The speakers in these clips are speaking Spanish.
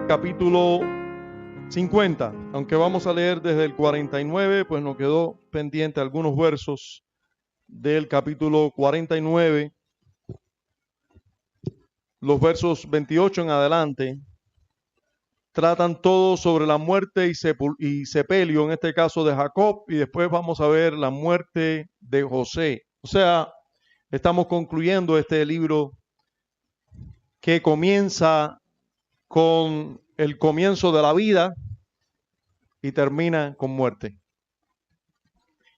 capítulo 50. Aunque vamos a leer desde el 49, pues nos quedó pendiente algunos versos del capítulo 49. Los versos 28 en adelante tratan todo sobre la muerte y sepelio, en este caso de Jacob, y después vamos a ver la muerte de José. O sea, estamos concluyendo este libro que comienza con el comienzo de la vida y termina con muerte.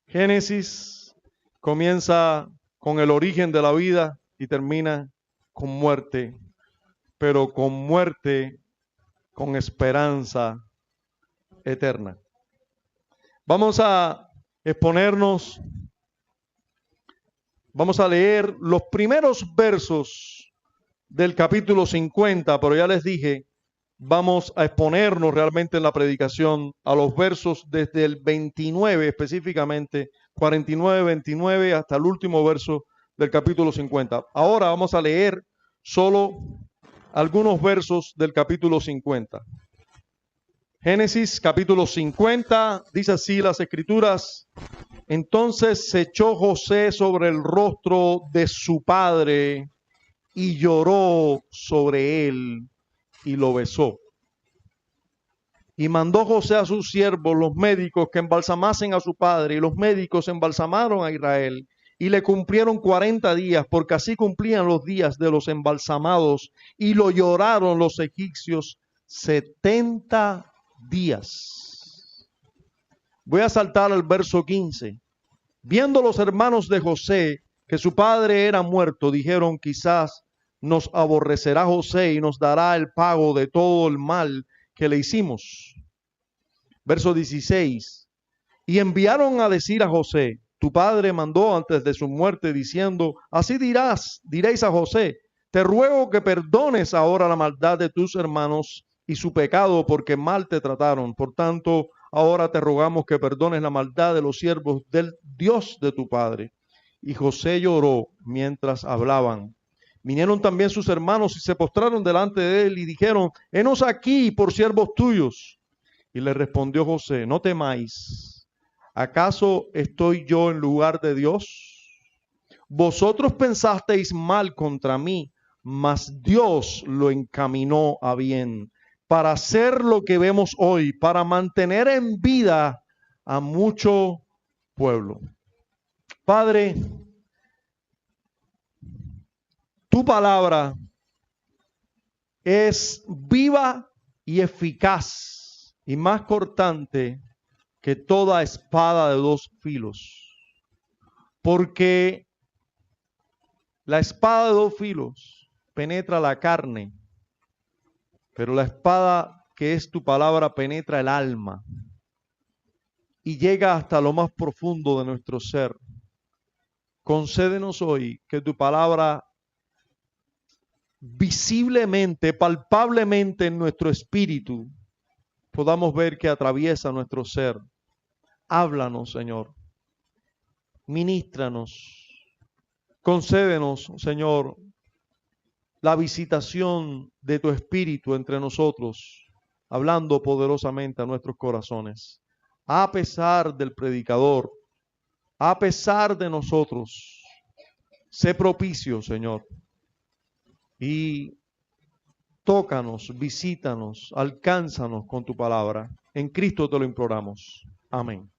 Génesis comienza con el origen de la vida y termina con muerte, pero con muerte con esperanza eterna. Vamos a exponernos, vamos a leer los primeros versos del capítulo 50, pero ya les dije, vamos a exponernos realmente en la predicación a los versos desde el 29 específicamente, 49, 29 hasta el último verso del capítulo 50. Ahora vamos a leer solo algunos versos del capítulo 50. Génesis capítulo 50, dice así las escrituras: entonces se echó José sobre el rostro de su padre y lloró sobre él y lo besó. Y mandó José a sus siervos, los médicos, que embalsamasen a su padre, y los médicos embalsamaron a Israel, y le cumplieron 40 días, porque así cumplían los días de los embalsamados, y lo lloraron los egipcios 70 días. Voy a saltar al verso 15. Viendo los hermanos de José que su padre era muerto, dijeron: quizás nos aborrecerá José y nos dará el pago de todo el mal que le hicimos. Verso 16. Y enviaron a decir a José: tu padre mandó antes de su muerte diciendo: así diréis a José, te ruego que perdones ahora la maldad de tus hermanos y su pecado, porque mal te trataron. Por tanto, ahora te rogamos que perdones la maldad de los siervos del Dios de tu padre. Y José lloró mientras hablaban. Vinieron también sus hermanos y se postraron delante de él y dijeron: henos aquí por siervos tuyos. Y le respondió José: no temáis, ¿acaso estoy yo en lugar de Dios? Vosotros pensasteis mal contra mí, mas Dios lo encaminó a bien, para hacer lo que vemos hoy, para mantener en vida a mucho pueblo. Padre, tu palabra es viva y eficaz y más cortante que toda espada de dos filos, porque la espada de dos filos penetra la carne, pero la espada que es tu palabra penetra el alma y llega hasta lo más profundo de nuestro ser. Concédenos hoy que tu palabra visiblemente, palpablemente en nuestro espíritu podamos ver que atraviesa nuestro ser. Háblanos, Señor. Ministranos. Concédenos, Señor, la visitación de tu espíritu entre nosotros, hablando poderosamente a nuestros corazones. A pesar del predicador, a pesar de nosotros, sé propicio, Señor, y tócanos, visítanos, alcánzanos con tu palabra. En Cristo te lo imploramos. Amén.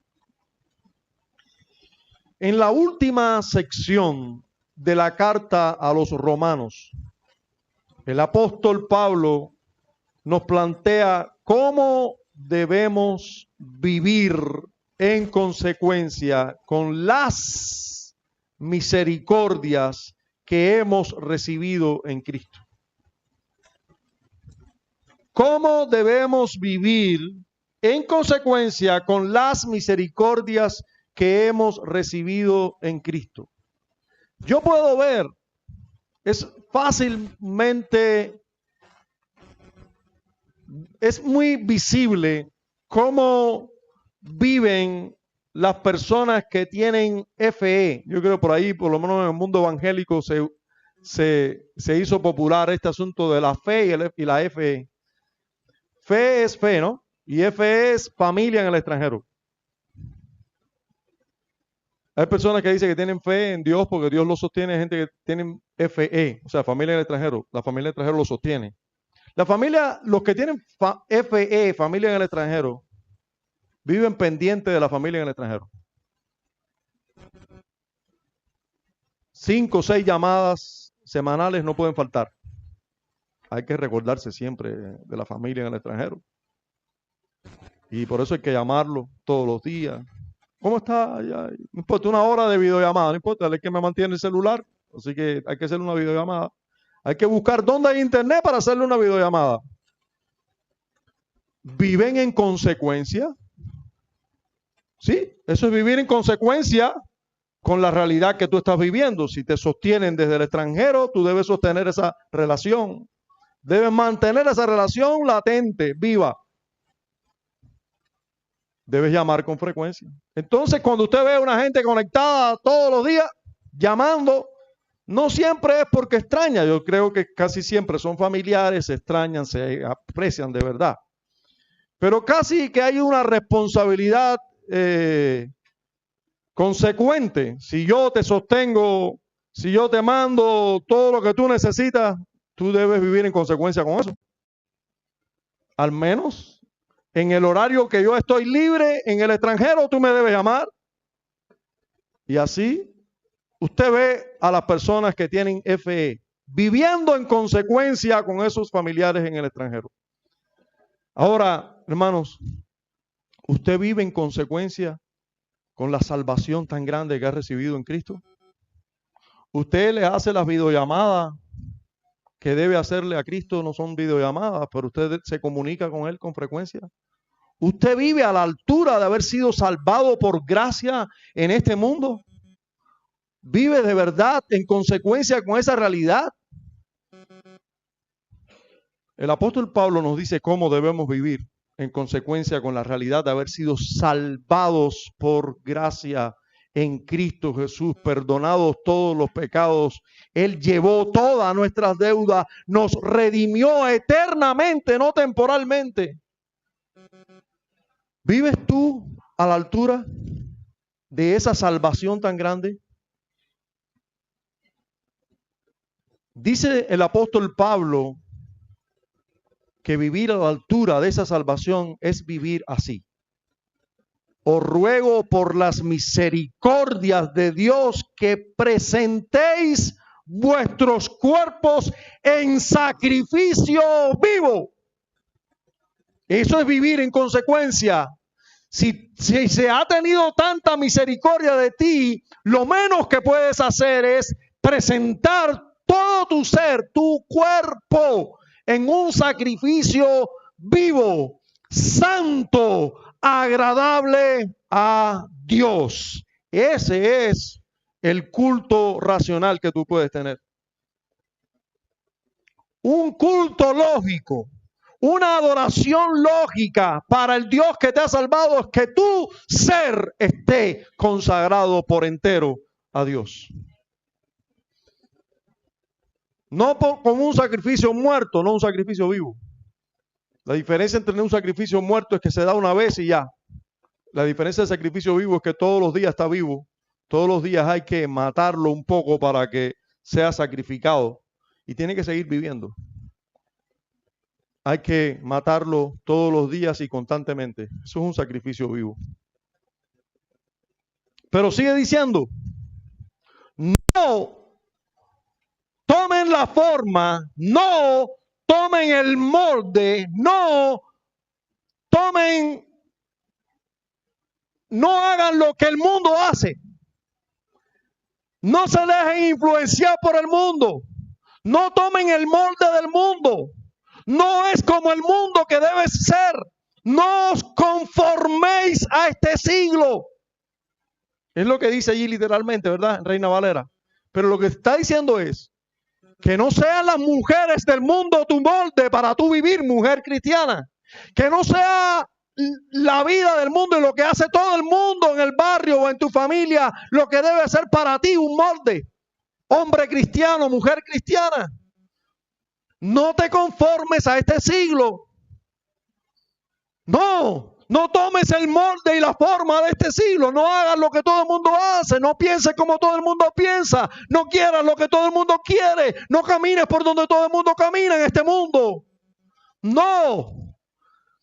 En la última sección de la carta a los romanos, el apóstol Pablo nos plantea cómo debemos vivir en consecuencia con las misericordias que hemos recibido en Cristo. ¿Cómo debemos vivir en consecuencia con las misericordias que hemos recibido en Cristo? Yo puedo ver, es muy visible cómo viven las personas que tienen fe. Yo creo por ahí, por lo menos en el mundo evangélico, se hizo popular este asunto de la fe y la fe. Fe es fe, ¿no? Y fe es familia en el extranjero. Hay personas que dicen que tienen fe en Dios porque Dios lo sostiene. Hay gente que tienen FE, o sea, familia en el extranjero. La familia en el extranjero lo sostiene. La familia, los que tienen FE, familia en el extranjero, viven pendientes de la familia en el extranjero. 5 o 6 llamadas semanales no pueden faltar. Hay que recordarse siempre de la familia en el extranjero. Y por eso hay que llamarlo todos los días. ¿Cómo está? Ya, no importa, una hora de videollamada, no importa, es que me mantiene el celular. Así que hay que hacerle una videollamada. Hay que buscar dónde hay internet para hacerle una videollamada. ¿Viven en consecuencia? Sí, eso es vivir en consecuencia con la realidad que tú estás viviendo. Si te sostienen desde el extranjero, tú debes sostener esa relación. Debes mantener esa relación latente, viva. Debes llamar con frecuencia. Entonces, cuando usted ve a una gente conectada todos los días, llamando, no siempre es porque extraña. Yo creo que casi siempre son familiares, se extrañan, se aprecian de verdad. Pero casi que hay una responsabilidad consecuente. Si yo te sostengo, si yo te mando todo lo que tú necesitas, tú debes vivir en consecuencia con eso. Al menos en el horario que yo estoy libre en el extranjero, tú me debes llamar. Y así usted ve a las personas que tienen FE viviendo en consecuencia con esos familiares en el extranjero. Ahora, hermanos, ¿usted vive en consecuencia con la salvación tan grande que ha recibido en Cristo? Usted le hace las videollamadas que debe hacerle a Cristo, no son videollamadas, pero usted se comunica con Él con frecuencia. ¿Usted vive a la altura de haber sido salvado por gracia en este mundo? ¿Vive de verdad en consecuencia con esa realidad? El apóstol Pablo nos dice cómo debemos vivir en consecuencia con la realidad de haber sido salvados por gracia en Cristo Jesús, perdonados todos los pecados. Él llevó todas nuestras deudas, nos redimió eternamente, no temporalmente. ¿Vives tú a la altura de esa salvación tan grande? Dice el apóstol Pablo que vivir a la altura de esa salvación es vivir así. Os ruego por las misericordias de Dios que presentéis vuestros cuerpos en sacrificio vivo. Eso es vivir en consecuencia. Si se ha tenido tanta misericordia de ti, lo menos que puedes hacer es presentar todo tu ser, tu cuerpo, en un sacrificio vivo, santo, agradable a Dios. Ese es el culto racional que tú puedes tener. Un culto lógico, una adoración lógica para el Dios que te ha salvado es que tu ser esté consagrado por entero a Dios. No como un sacrificio muerto, no un sacrificio vivo. La diferencia entre un sacrificio muerto es que se da una vez y ya. La diferencia del sacrificio vivo es que todos los días está vivo. Todos los días hay que matarlo un poco para que sea sacrificado. Y tiene que seguir viviendo. Hay que matarlo todos los días y constantemente. Eso es un sacrificio vivo. Pero sigue diciendo, no tomen la forma, no tomen el molde, no hagan lo que el mundo hace. No se dejen influenciar por el mundo. No tomen el molde del mundo. No es como el mundo que debes ser. No os conforméis a este siglo. Es lo que dice allí literalmente, ¿verdad? En Reina Valera. Pero lo que está diciendo es que no sean las mujeres del mundo tu molde para tú vivir, mujer cristiana. Que no sea la vida del mundo y lo que hace todo el mundo en el barrio o en tu familia, lo que debe ser para ti un molde. Hombre cristiano, mujer cristiana. No te conformes a este siglo. No tomes el molde y la forma de este siglo. No hagas lo que todo el mundo hace. No pienses como todo el mundo piensa. No quieras lo que todo el mundo quiere. No camines por donde todo el mundo camina en este mundo. No.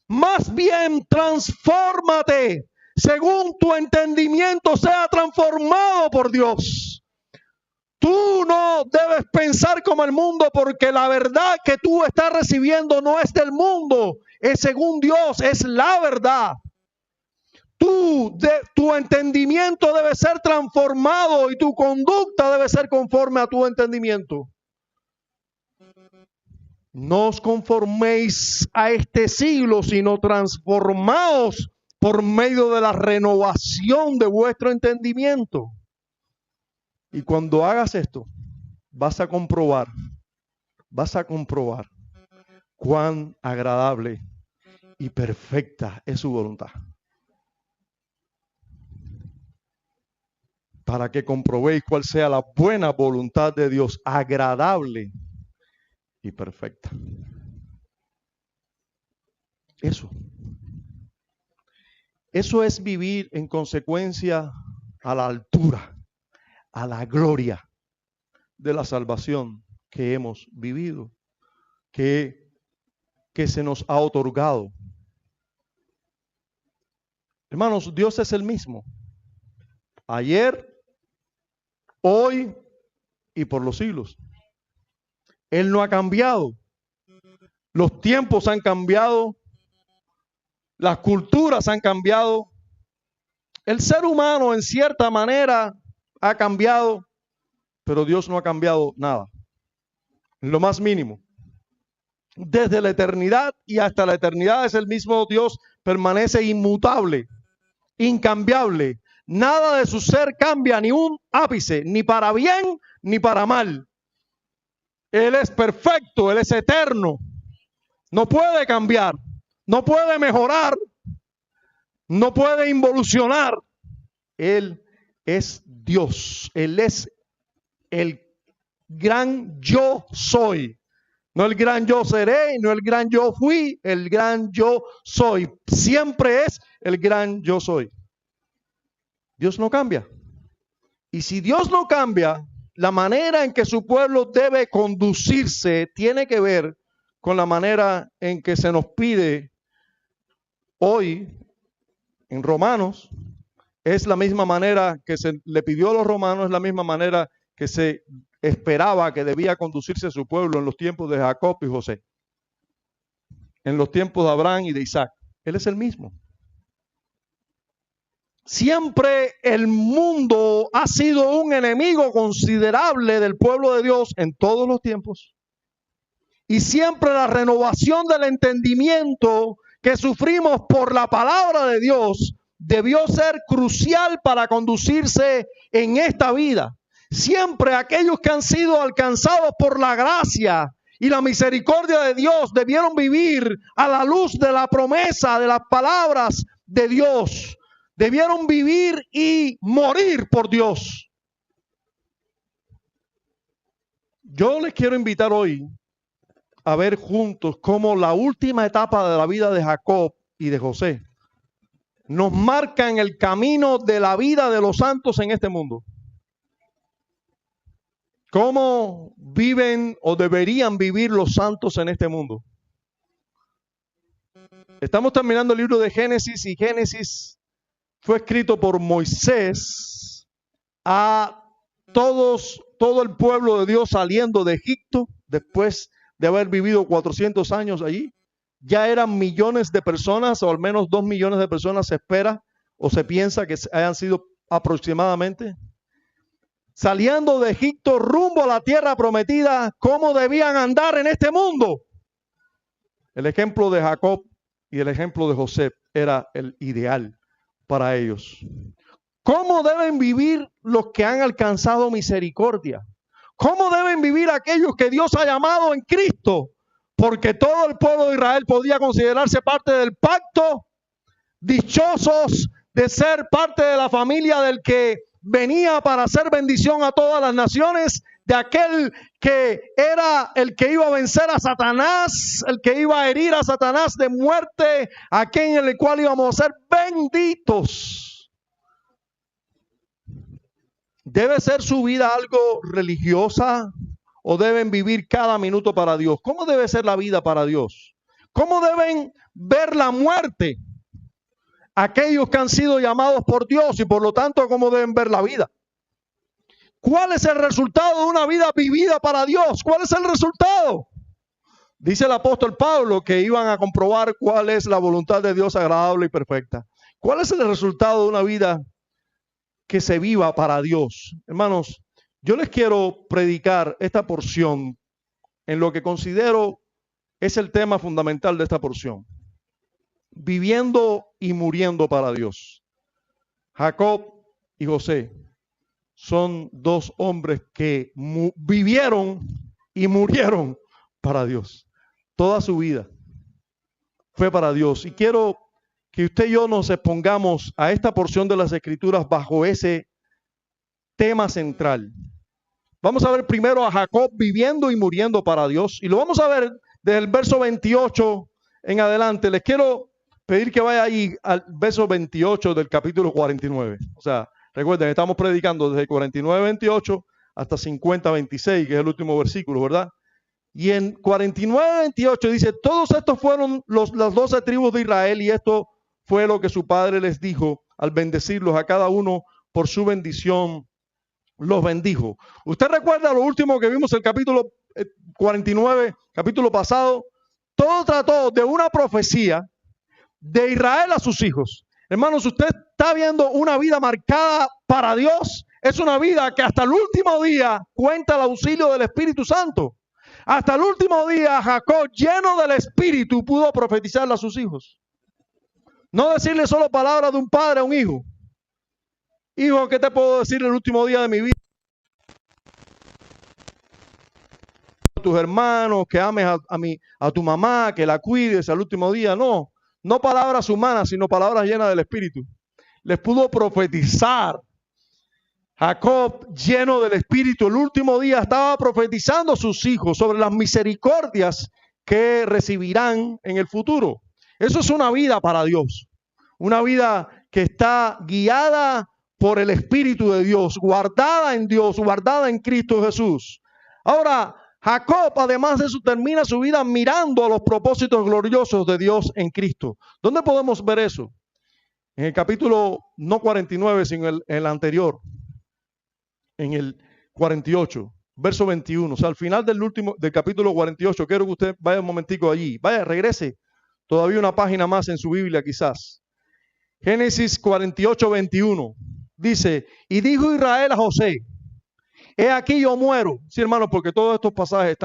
Más bien transfórmate según tu entendimiento sea transformado por Dios. Tú no debes pensar como el mundo, porque la verdad que tú estás recibiendo no es del mundo, es según Dios, es la verdad. Tu entendimiento debe ser transformado y tu conducta debe ser conforme a tu entendimiento. No os conforméis a este siglo, sino transformaos por medio de la renovación de vuestro entendimiento. Y cuando hagas esto, vas a comprobar cuán agradable y perfecta es su voluntad. Para que comprobéis cuál sea la buena voluntad de Dios, agradable y perfecta. Eso es vivir en consecuencia a la altura, a la gloria de la salvación que hemos vivido, que se nos ha otorgado. Hermanos, Dios es el mismo. Ayer, hoy y por los siglos. Él no ha cambiado. Los tiempos han cambiado. Las culturas han cambiado. El ser humano en cierta manera ha cambiado, pero Dios no ha cambiado nada. En lo más mínimo. Desde la eternidad y hasta la eternidad es el mismo Dios, permanece inmutable, incambiable. Nada de su ser cambia, ni un ápice, ni para bien ni para mal. Él es perfecto, Él es eterno. No puede cambiar, no puede mejorar, no puede involucionar. Él es Dios, Él es el gran yo soy. No el gran yo seré, no el gran yo fui, el gran yo soy. Siempre es el gran yo soy. Dios no cambia. Y si Dios no cambia, la manera en que su pueblo debe conducirse tiene que ver con la manera en que se nos pide hoy en Romanos. Es la misma manera que se le pidió a los romanos, es la misma manera que se esperaba que debía conducirse su pueblo en los tiempos de Jacob y José, en los tiempos de Abraham y de Isaac. Él es el mismo. Siempre el mundo ha sido un enemigo considerable del pueblo de Dios en todos los tiempos. Y siempre la renovación del entendimiento que sufrimos por la palabra de Dios debió ser crucial para conducirse en esta vida. Siempre aquellos que han sido alcanzados por la gracia y la misericordia de Dios debieron vivir a la luz de la promesa de las palabras de Dios. Debieron vivir y morir por Dios. Yo les quiero invitar hoy a ver juntos cómo la última etapa de la vida de Jacob y de José nos marca en el camino de la vida de los santos en este mundo. ¿Cómo viven o deberían vivir los santos en este mundo? Estamos terminando el libro de Génesis y Génesis fue escrito por Moisés a todo el pueblo de Dios saliendo de Egipto después de haber vivido 400 años allí. Ya eran millones de personas, o al menos 2 millones de personas se espera o se piensa que hayan sido aproximadamente. Saliendo de Egipto rumbo a la tierra prometida, ¿cómo debían andar en este mundo? El ejemplo de Jacob y el ejemplo de José era el ideal para ellos. ¿Cómo deben vivir los que han alcanzado misericordia? ¿Cómo deben vivir aquellos que Dios ha llamado en Cristo? Porque todo el pueblo de Israel podía considerarse parte del pacto, dichosos de ser parte de la familia del que venía para hacer bendición a todas las naciones, de aquel que era el que iba a vencer a Satanás, el que iba a herir a Satanás de muerte, aquel en el cual íbamos a ser benditos. ¿Debe ser su vida algo religiosa o deben vivir cada minuto para Dios? ¿Cómo debe ser la vida para Dios? ¿Cómo deben ver la muerte aquellos que han sido llamados por Dios y por lo tanto cómo deben ver la vida? ¿Cuál es el resultado de una vida vivida para Dios? ¿Cuál es el resultado? Dice el apóstol Pablo que iban a comprobar cuál es la voluntad de Dios agradable y perfecta. ¿Cuál es el resultado de una vida que se viva para Dios? Hermanos, yo les quiero predicar esta porción en lo que considero es el tema fundamental de esta porción. Viviendo y muriendo para Dios. Jacob y José son dos hombres que vivieron y murieron para Dios. Toda su vida fue para Dios. Y quiero que usted y yo nos expongamos a esta porción de las Escrituras bajo ese tema central. Vamos a ver primero a Jacob viviendo y muriendo para Dios. Y lo vamos a ver desde el verso 28 en adelante. Les quiero pedir que vaya ahí al verso 28 del capítulo 49. O sea, recuerden, estamos predicando desde 49:28 hasta 50:26, que es el último versículo, ¿verdad? Y en 49:28 dice, todos estos fueron las 12 tribus de Israel y esto fue lo que su padre les dijo al bendecirlos a cada uno por su bendición, los bendijo. ¿Usted recuerda lo último que vimos en el capítulo 49, capítulo pasado? Todo trató de una profecía de Israel a sus hijos. Hermanos, usted está viendo una vida marcada para Dios. Es una vida que hasta el último día cuenta el auxilio del Espíritu Santo. Hasta el último día Jacob, lleno del Espíritu, pudo profetizarle a sus hijos. No decirle solo palabras de un padre a un hijo. Hijo, ¿qué te puedo decir el último día de mi vida? A tus hermanos, que ames a tu mamá, que la cuides al último día. No, no palabras humanas, sino palabras llenas del Espíritu. Les pudo profetizar. Jacob, lleno del Espíritu, el último día estaba profetizando a sus hijos sobre las misericordias que recibirán en el futuro. Eso es una vida para Dios. Una vida que está guiada por el Espíritu de Dios, guardada en Dios, guardada en Cristo Jesús. Ahora, Jacob, además de eso, termina su vida mirando a los propósitos gloriosos de Dios en Cristo. ¿Dónde podemos ver eso? En el capítulo, no 49, sino el anterior. En el 48, verso 21. O sea, al final del capítulo 48, quiero que usted vaya un momentico allí. Vaya, regrese. Todavía una página más en su Biblia quizás. Génesis 48, 21. Dice, y dijo Israel a José, he aquí yo muero. Sí, hermano, porque todos estos pasajes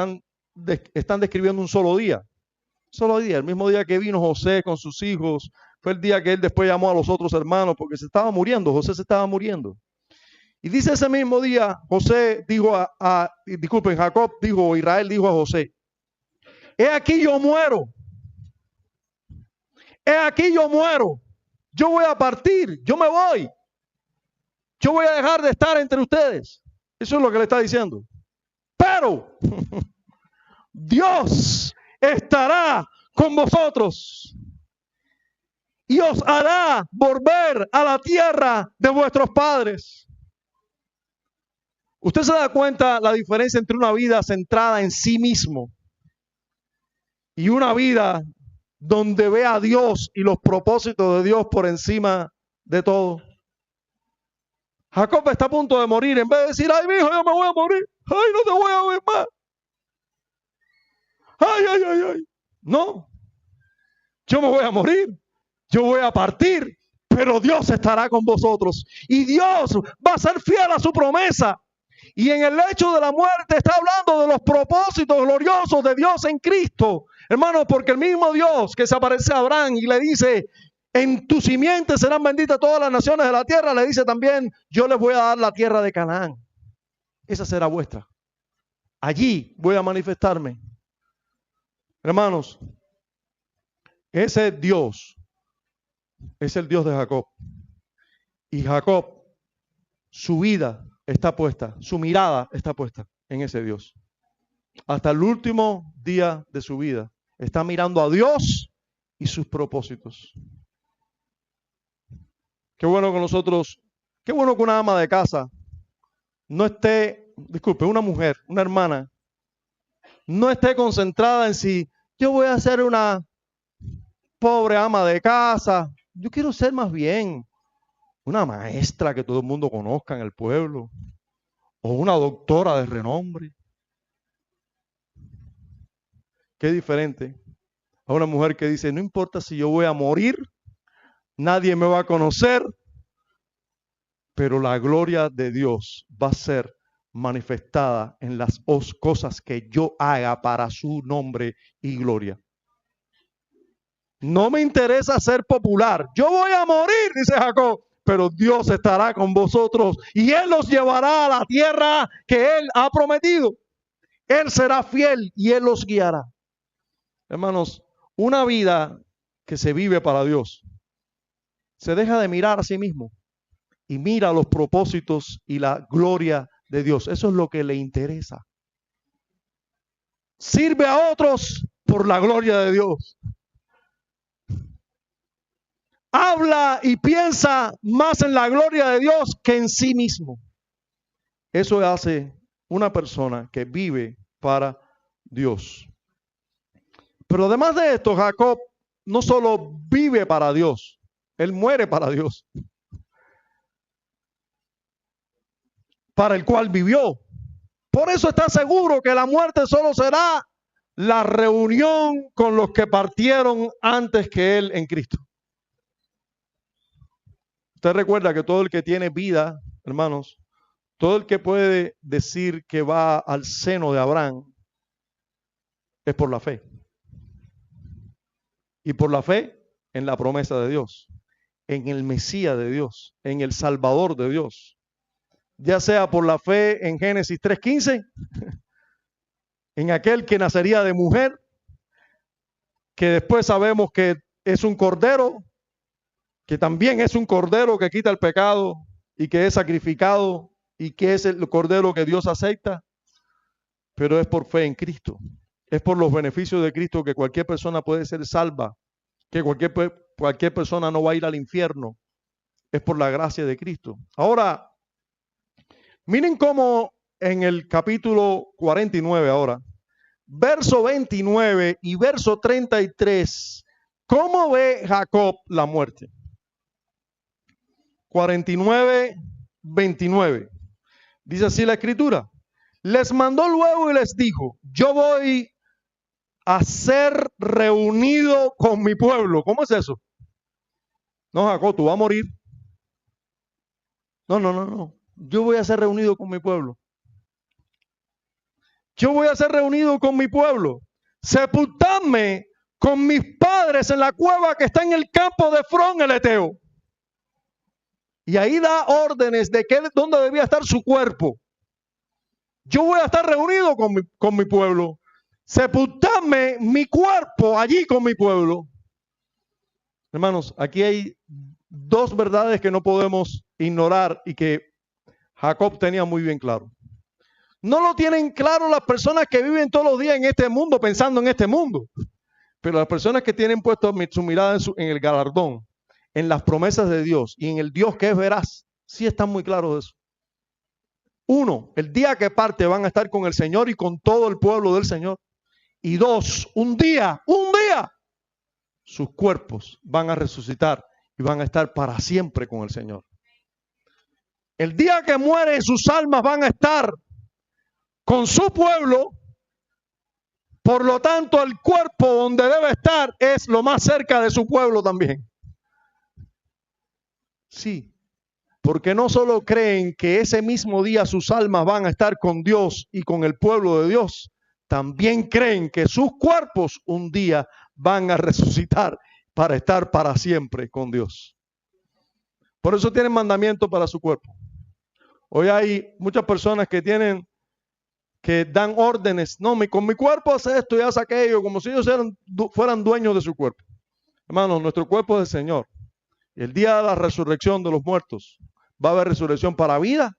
están describiendo un solo día. Solo día, el mismo día que vino José con sus hijos. Fue el día que él después llamó a los otros hermanos porque se estaba muriendo. José se estaba muriendo. Y dice ese mismo día, José dijo Jacob dijo, Israel dijo a José, he aquí yo muero. He aquí yo muero. Yo voy a partir, yo me voy. Yo voy a dejar de estar entre ustedes. Eso es lo que le está diciendo. Pero Dios estará con vosotros y os hará volver a la tierra de vuestros padres. ¿Usted se da cuenta la diferencia entre una vida centrada en sí mismo y una vida donde ve a Dios y los propósitos de Dios por encima de todo? Jacob está a punto de morir. En vez de decir, ay, mi hijo, yo me voy a morir. Ay, no te voy a ver más. Ay, ay, ay, ay. No, yo me voy a morir. Yo voy a partir, pero Dios estará con vosotros. Y Dios va a ser fiel a su promesa. Y en el hecho de la muerte está hablando de los propósitos gloriosos de Dios en Cristo. Hermanos, porque el mismo Dios que se aparece a Abraham y le dice, en tu simiente serán benditas todas las naciones de la tierra, le dice también, yo les voy a dar la tierra de Canaán. Esa será vuestra. Allí voy a manifestarme. Hermanos, ese Dios es el Dios de Jacob. Y Jacob, su vida está puesta, su mirada está puesta en ese Dios. hasta el último día de su vida. Está mirando a Dios y sus propósitos. Qué bueno que nosotros, qué bueno que una ama de casa no esté, disculpe, una mujer, una hermana, no esté concentrada en si yo voy a ser una pobre ama de casa. Yo quiero ser más bien una maestra que todo el mundo conozca en el pueblo, o una doctora de renombre. Qué diferente a una mujer que dice, no importa si yo voy a morir, nadie me va a conocer, pero la gloria de Dios va a ser manifestada en las cosas que yo haga para su nombre y gloria. No me interesa ser popular. Yo voy a morir, dice Jacob, pero Dios estará con vosotros y Él los llevará a la tierra que Él ha prometido. Él será fiel y Él los guiará. Hermanos, una vida que se vive para Dios se deja de mirar a sí mismo y mira los propósitos y la gloria de Dios. Eso es lo que le interesa. Sirve a otros por la gloria de Dios. Habla y piensa más en la gloria de Dios que en sí mismo. Eso hace una persona que vive para Dios. Pero además de esto, Jacob no solo vive para Dios, él muere para Dios, para el cual vivió. Por eso está seguro que la muerte solo será la reunión con los que partieron antes que él en Cristo. Usted recuerda que todo el que tiene vida, hermanos, todo el que puede decir que va al seno de Abraham es por la fe. Y por la fe en la promesa de Dios, en el Mesías de Dios, en el Salvador de Dios. Ya sea por la fe en Génesis 3:15, en aquel que nacería de mujer, que después sabemos que es un cordero, que también es un cordero que quita el pecado y que es sacrificado y que es el cordero que Dios acepta, pero es por fe en Cristo. Es por los beneficios de Cristo que cualquier persona puede ser salva, que cualquier persona no va a ir al infierno. Es por la gracia de Cristo. Ahora, miren cómo en el capítulo 49 ahora, verso 29 y verso 33, ¿cómo ve Jacob la muerte? 49, 29. Dice así la escritura. Les mandó luego y les dijo, yo voy a ser reunido con mi pueblo. ¿Cómo es eso? No, Jacob, tú vas a morir. No. Yo voy a ser reunido con mi pueblo. Yo voy a ser reunido con mi pueblo. Sepultadme con mis padres en la cueva que está en el campo de Efrón el Eteo. Y ahí da órdenes de dónde debía estar su cuerpo. Yo voy a estar reunido con mi pueblo. Sepultadme mi cuerpo allí con mi pueblo. Hermanos, aquí hay dos verdades que no podemos ignorar y que Jacob tenía muy bien claro. No lo tienen claro las personas que viven todos los días en este mundo, pensando en este mundo. Pero las personas que tienen puesto su mirada en el galardón, en las promesas de Dios y en el Dios que es veraz, sí están muy claros de eso. Uno, el día que parte van a estar con el Señor y con todo el pueblo del Señor. Y dos, un día, sus cuerpos van a resucitar y van a estar para siempre con el Señor. El día que mueren, sus almas van a estar con su pueblo. Por lo tanto, el cuerpo donde debe estar es lo más cerca de su pueblo también. Sí, porque no solo creen que ese mismo día sus almas van a estar con Dios y con el pueblo de Dios, también creen que sus cuerpos un día van a resucitar para estar para siempre con Dios. Por eso tienen mandamiento para su cuerpo. Hoy hay muchas personas que dan órdenes. No, con mi cuerpo hace esto y hace aquello, como si ellos fueran dueños de su cuerpo. Hermanos, nuestro cuerpo es del Señor. Y el día de la resurrección de los muertos, va a haber resurrección para vida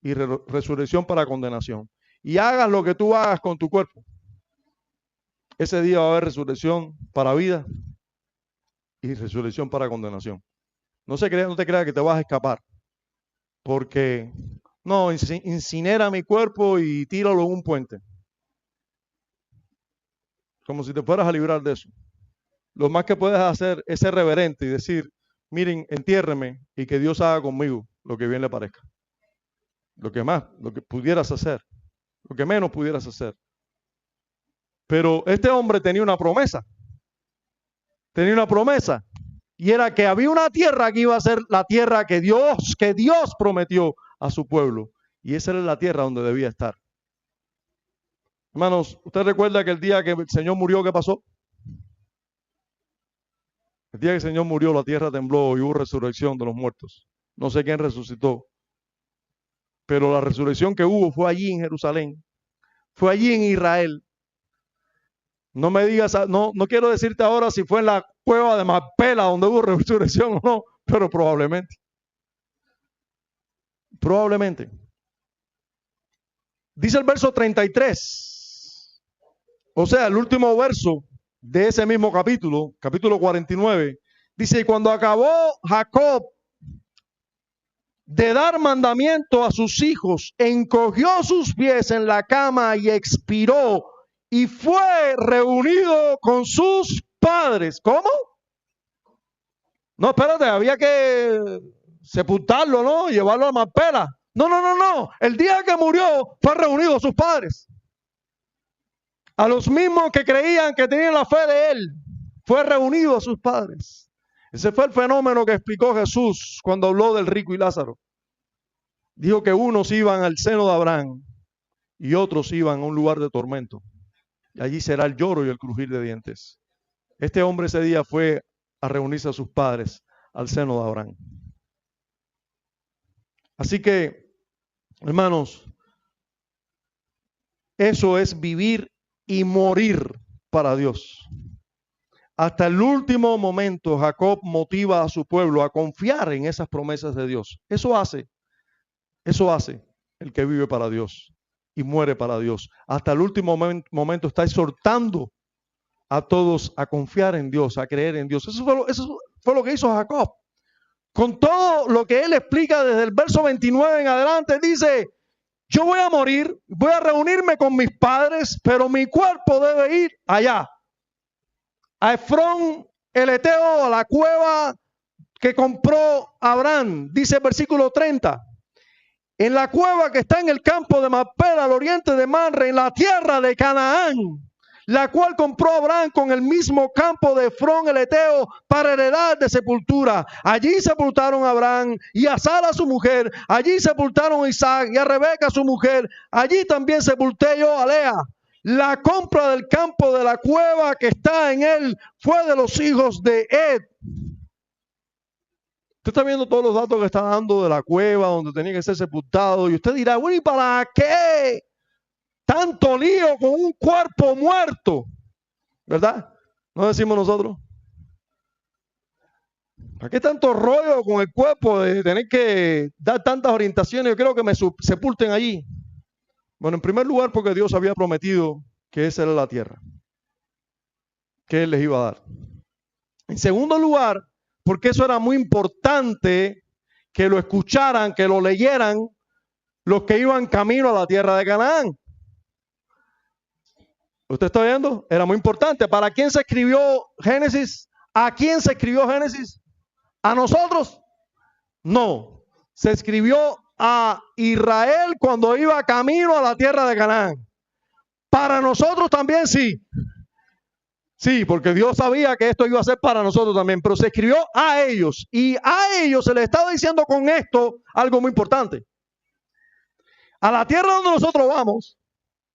y resurrección para condenación. y hagas lo que tú hagas con tu cuerpo, ese día va a haber resurrección para vida y resurrección para condenación. No te creas que te vas a escapar, porque no, incinera mi cuerpo y tíralo en un puente, como si te fueras a librar de eso. Lo más que puedes hacer es ser reverente y decir, miren, entiérreme y que Dios haga conmigo lo que bien le parezca. Lo que pudieras hacer, lo que menos pudieras hacer. Pero este hombre tenía una promesa, y era que había una tierra que iba a ser la tierra que Dios prometió a su pueblo, y esa era la tierra donde debía estar. Hermanos, ¿usted recuerda que el día que el Señor murió, qué pasó? El día que el Señor murió, la tierra tembló y hubo resurrección de los muertos. No sé quién resucitó, pero la resurrección que hubo fue allí en Jerusalén, fue allí en Israel. No me digas, no quiero decirte ahora si fue en la cueva de Macpela donde hubo resurrección o no, pero probablemente. Probablemente. Dice el verso 33, o sea, el último verso de ese mismo capítulo 49, dice, y cuando acabó Jacob de dar mandamiento a sus hijos, encogió sus pies en la cama y expiró, y fue reunido con sus padres. ¿Cómo? No, espérate, había que sepultarlo, ¿no? Llevarlo a Macpela. No. El día que murió fue reunido a sus padres. A los mismos que creían que tenían la fe de él, fue reunido a sus padres. Ese fue el fenómeno que explicó Jesús cuando habló del rico y Lázaro. Dijo que unos iban al seno de Abraham y otros iban a un lugar de tormento. Y allí será el lloro y el crujir de dientes. Este hombre ese día fue a reunirse a sus padres al seno de Abraham. Así que, hermanos, eso es vivir y morir para Dios. Hasta el último momento, Jacob motiva a su pueblo a confiar en esas promesas de Dios. Eso hace el que vive para Dios y muere para Dios. Hasta el último momento está exhortando a todos a confiar en Dios, a creer en Dios. Eso fue lo que hizo Jacob. Con todo lo que él explica desde el verso 29 en adelante, dice, yo voy a morir, voy a reunirme con mis padres, pero mi cuerpo debe ir allá, a Efrón el Eteo, a la cueva que compró Abraham. Dice el versículo 30, en la cueva que está en el campo de Macpela, al oriente de Manre, en la tierra de Canaán, la cual compró Abraham con el mismo campo de Efrón el Eteo para heredad de sepultura. Allí sepultaron a Abraham y a Sara su mujer. Allí sepultaron a Isaac y a Rebeca su mujer. Allí también sepulté yo a Lea. La compra del campo de la cueva que está en él fue de los hijos de Ed. Usted está viendo todos los datos que está dando de la cueva donde tenía que ser sepultado. Y usted dirá, bueno, ¿y para qué tanto lío con un cuerpo muerto? ¿Verdad? ¿No decimos nosotros? ¿Para qué tanto rollo con el cuerpo de tener que dar tantas orientaciones? Yo creo que me sepulten allí. Bueno, en primer lugar, porque Dios había prometido que esa era la tierra que Él les iba a dar. En segundo lugar, porque eso era muy importante que lo escucharan, que lo leyeran los que iban camino a la tierra de Canaán. ¿Usted está viendo? Era muy importante. ¿Para quién se escribió Génesis? ¿A quién se escribió Génesis? ¿A nosotros? No. Se escribió a Israel cuando iba camino a la tierra de Canaán. Para nosotros también sí. Sí, porque Dios sabía que esto iba a ser para nosotros también, pero se escribió a ellos. Y a ellos se les estaba diciendo con esto algo muy importante. A la tierra donde nosotros vamos,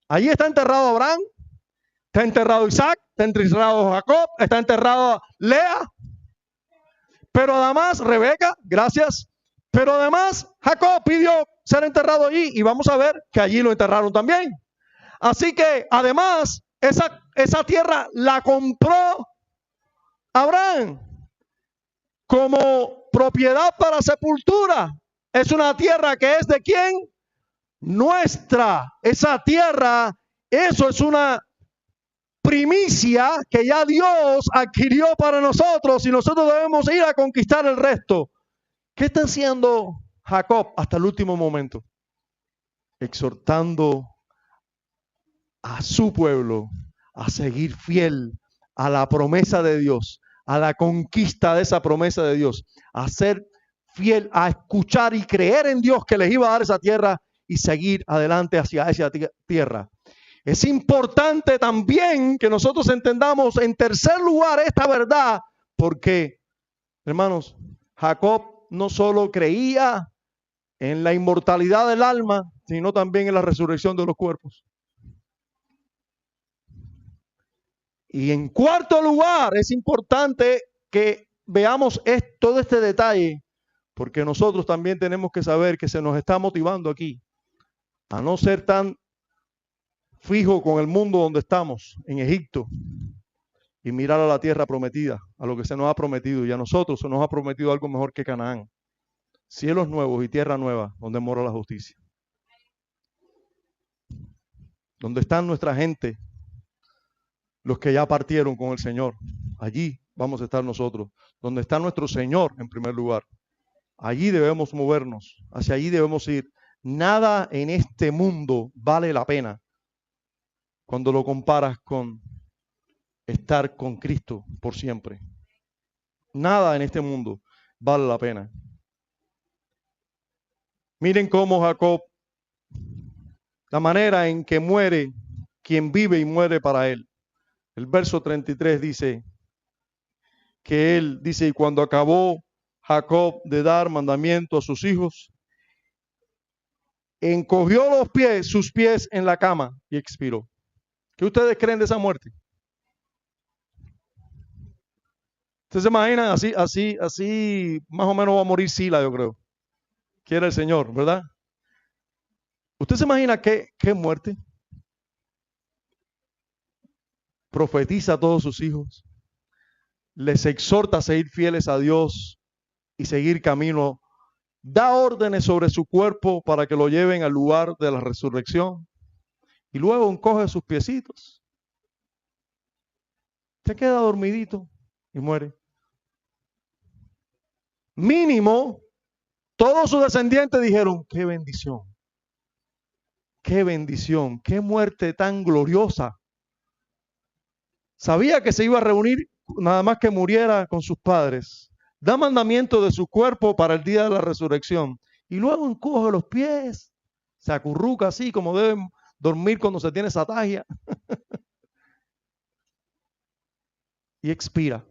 allí está enterrado Abraham, está enterrado Isaac, está enterrado Jacob, está enterrado Lea, pero además Rebeca, gracias, pero además Jacob pidió ser enterrado allí y vamos a ver que allí lo enterraron también. Así que además esa tierra la compró Abraham como propiedad para sepultura. Es una tierra que es ¿de quién? nuestra, esa tierra, eso es una primicia que ya Dios adquirió para nosotros y nosotros debemos ir a conquistar el resto. ¿Qué está haciendo Jacob hasta el último momento? Exhortando a su pueblo a seguir fiel a la promesa de Dios, a la conquista de esa promesa de Dios, a ser fiel, a escuchar y creer en Dios que les iba a dar esa tierra y seguir adelante hacia esa tierra. Es importante también que nosotros entendamos en tercer lugar esta verdad, porque, hermanos, Jacob no solo creía en la inmortalidad del alma, sino también en la resurrección de los cuerpos. Y en cuarto lugar, es importante que veamos todo este detalle, porque nosotros también tenemos que saber que se nos está motivando aquí a no ser tan fijo con el mundo donde estamos, en Egipto, y mirar a la tierra prometida, a lo que se nos ha prometido, y a nosotros se nos ha prometido algo mejor que Canaán, cielos nuevos y tierra nueva, donde mora la justicia, donde están nuestra gente, los que ya partieron con el Señor. Allí vamos a estar nosotros, donde está nuestro Señor en primer lugar. Allí debemos movernos, hacia allí debemos ir. Nada en este mundo vale la pena cuando lo comparas con estar con Cristo por siempre. Nada en este mundo vale la pena. Miren cómo Jacob, la manera en que muere quien vive y muere para él. El verso 33 dice que él dice, y cuando acabó Jacob de dar mandamiento a sus hijos, encogió sus pies en la cama y expiró. ¿Qué ustedes creen de esa muerte? ¿Ustedes se imaginan así más o menos va a morir Sila, yo creo? Quiere el Señor, ¿verdad? ¿Usted se imagina qué muerte? Profetiza a todos sus hijos, les exhorta a seguir fieles a Dios y seguir camino, da órdenes sobre su cuerpo para que lo lleven al lugar de la resurrección y luego encoge sus piecitos. Se queda dormidito y muere. Mínimo, todos sus descendientes dijeron, qué bendición, qué muerte tan gloriosa. Sabía que se iba a reunir nada más que muriera con sus padres. Da mandamiento de su cuerpo para el día de la resurrección. Y luego encoge los pies, se acurruca así como deben dormir cuando se tiene esa tagia. Y expira.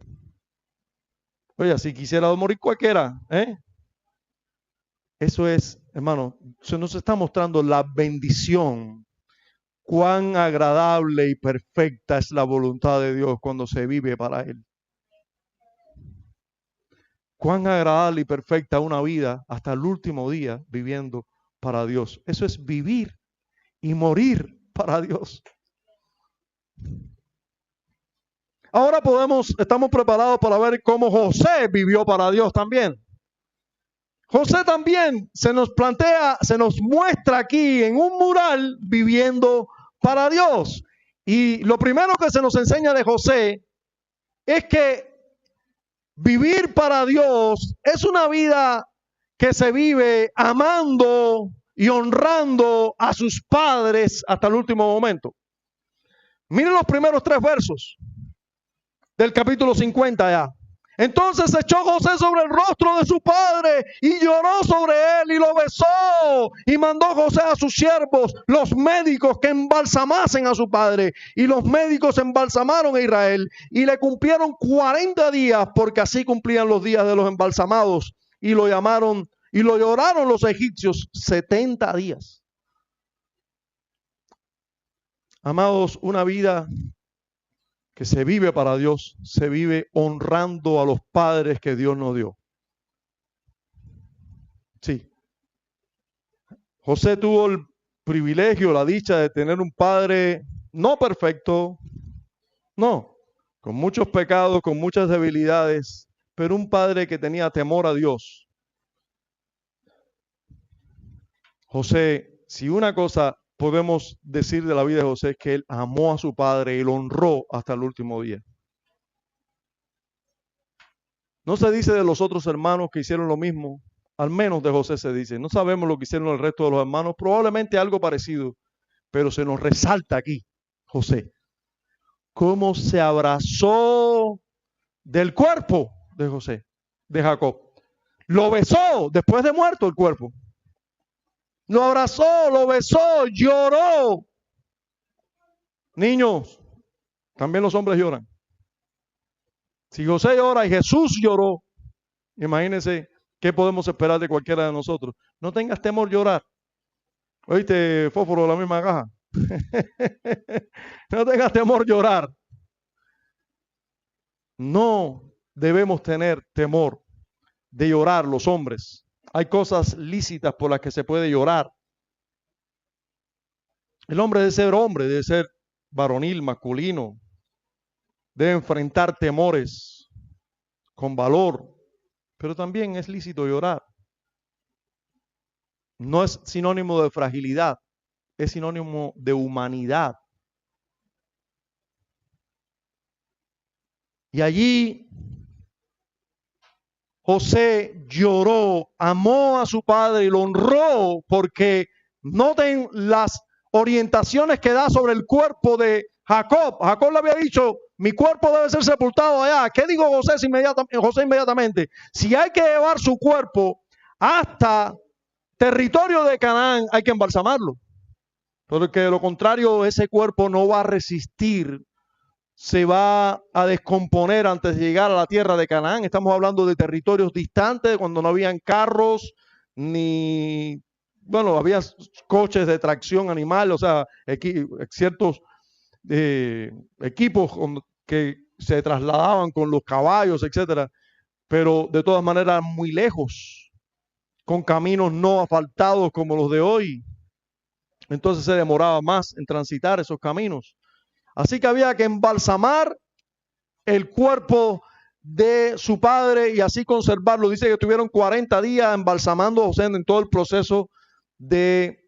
Oye, si quisiera morir cualquiera, ¿eh? Eso es, hermano, se nos está mostrando la bendición. Cuán agradable y perfecta es la voluntad de Dios cuando se vive para Él. Cuán agradable y perfecta una vida hasta el último día viviendo para Dios. Eso es vivir y morir para Dios. Ahora estamos preparados para ver cómo José vivió para Dios también. José también se nos muestra aquí en un mural viviendo para Dios. Y lo primero que se nos enseña de José es que vivir para Dios es una vida que se vive amando y honrando a sus padres hasta el último momento. Miren los primeros 3 versos del capítulo 50 ya. Entonces echó José sobre el rostro de su padre y lloró sobre él y lo besó. Y mandó José a sus siervos, los médicos, que embalsamasen a su padre. Y los médicos embalsamaron a Israel y le cumplieron 40 días, porque así cumplían los días de los embalsamados. Y lo llamaron y lo lloraron los egipcios 70 días. Amados, una vida que se vive para Dios, se vive honrando a los padres que Dios nos dio. Sí. José tuvo el privilegio, la dicha de tener un padre no perfecto, no, con muchos pecados, con muchas debilidades, pero un padre que tenía temor a Dios. José Si una cosa podemos decir de la vida de José es que él amó a su padre y lo honró hasta el último día. No se dice de los otros hermanos que hicieron lo mismo, al menos de José se dice. No sabemos lo que hicieron el resto de los hermanos, probablemente algo parecido, pero se nos resalta aquí, José, cómo se abrazó del cuerpo de José, de Jacob. Lo besó después de muerto el cuerpo. Lo abrazó, lo besó, lloró. Niños, también los hombres lloran. Si José llora y Jesús lloró, imagínense qué podemos esperar de cualquiera de nosotros. No tengas temor llorar. ¿Oíste, fósforo de la misma caja? No tengas temor llorar. No debemos tener temor de llorar los hombres. Hay cosas lícitas por las que se puede llorar. El hombre debe ser varonil, masculino. Debe enfrentar temores con valor, pero también es lícito llorar. No es sinónimo de fragilidad, es sinónimo de humanidad. Y allí José lloró, amó a su padre y lo honró, porque noten las orientaciones que da sobre el cuerpo de Jacob. Jacob le había dicho, mi cuerpo debe ser sepultado allá. ¿Qué dijo José inmediatamente? Si hay que llevar su cuerpo hasta territorio de Canaán, hay que embalsamarlo. Porque de lo contrario, ese cuerpo no va a resistir, se va a descomponer antes de llegar a la tierra de Canaán. Estamos hablando de territorios distantes, cuando no habían carros, ni, bueno, había coches de tracción animal, o sea, ciertos equipos que se trasladaban con los caballos, etcétera, pero de todas maneras muy lejos, con caminos no asfaltados como los de hoy. Entonces se demoraba más en transitar esos caminos. Así que había que embalsamar el cuerpo de su padre y así conservarlo. Dice que estuvieron 40 días embalsamando a José en todo el proceso de,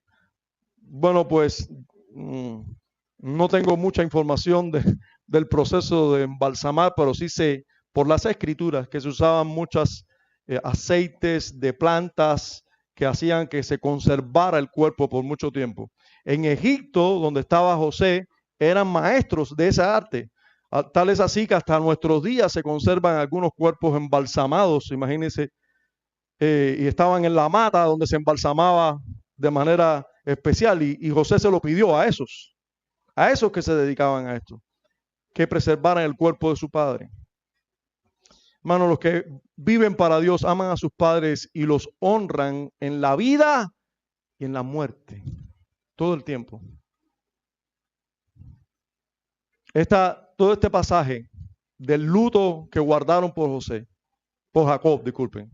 bueno, pues no tengo mucha información del proceso de embalsamar, pero sí sé por las escrituras que se usaban muchos aceites de plantas que hacían que se conservara el cuerpo por mucho tiempo. En Egipto, donde estaba José, eran maestros de esa arte. Tal es así que hasta nuestros días se conservan algunos cuerpos embalsamados, imagínense, y estaban en la mata donde se embalsamaba de manera especial, y José se lo pidió a esos que se dedicaban a esto, que preservaran el cuerpo de su padre. Hermanos, los que viven para Dios aman a sus padres y los honran en la vida y en la muerte, todo el tiempo. Todo este pasaje del luto que guardaron por Jacob, disculpen,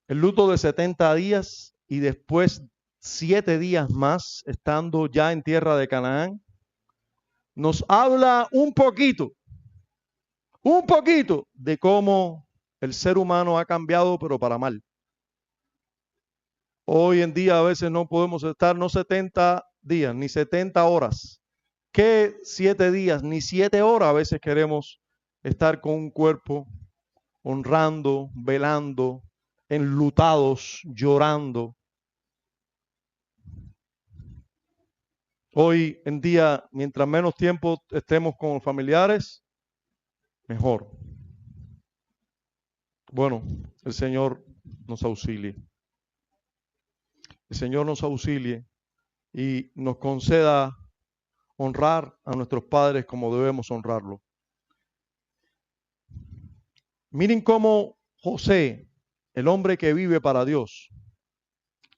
el luto de 70 días y después 7 días más estando ya en tierra de Canaán, nos habla un poquito de cómo el ser humano ha cambiado, pero para mal. Hoy en día a veces no podemos estar no 70 días, ni 70 horas. ¿Qué 7 días? Ni 7 horas a veces queremos estar con un cuerpo honrando, velando, enlutados, llorando. Hoy en día, mientras menos tiempo estemos con los familiares, mejor. Bueno, el Señor nos auxilie. El Señor nos auxilie y nos conceda honrar a nuestros padres como debemos honrarlo. Miren cómo José, el hombre que vive para Dios,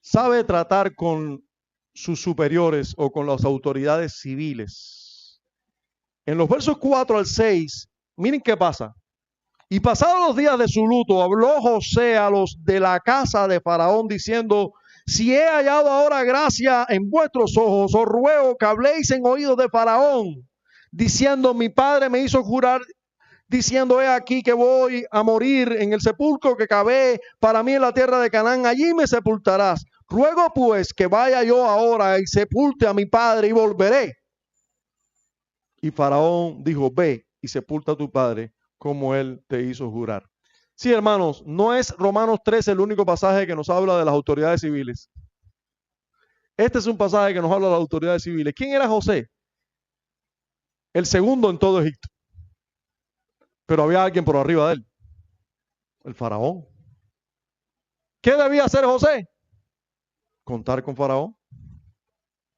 sabe tratar con sus superiores o con las autoridades civiles. En los versos 4 al 6, miren qué pasa. Y pasados los días de su luto, habló José a los de la casa de Faraón diciendo: si he hallado ahora gracia en vuestros ojos, os ruego que habléis en oídos de Faraón, diciendo: mi padre me hizo jurar, diciendo: he aquí que voy a morir en el sepulcro que cavé para mí en la tierra de Canaán, allí me sepultarás. Ruego pues que vaya yo ahora y sepulte a mi padre y volveré. Y Faraón dijo, ve y sepulta a tu padre como él te hizo jurar. Sí, hermanos, no es Romanos 13 el único pasaje que nos habla de las autoridades civiles. Este es un pasaje que nos habla de las autoridades civiles. ¿Quién era José? El segundo en todo Egipto. Pero había alguien por arriba de él, el faraón. ¿Qué debía hacer José? Contar con Faraón,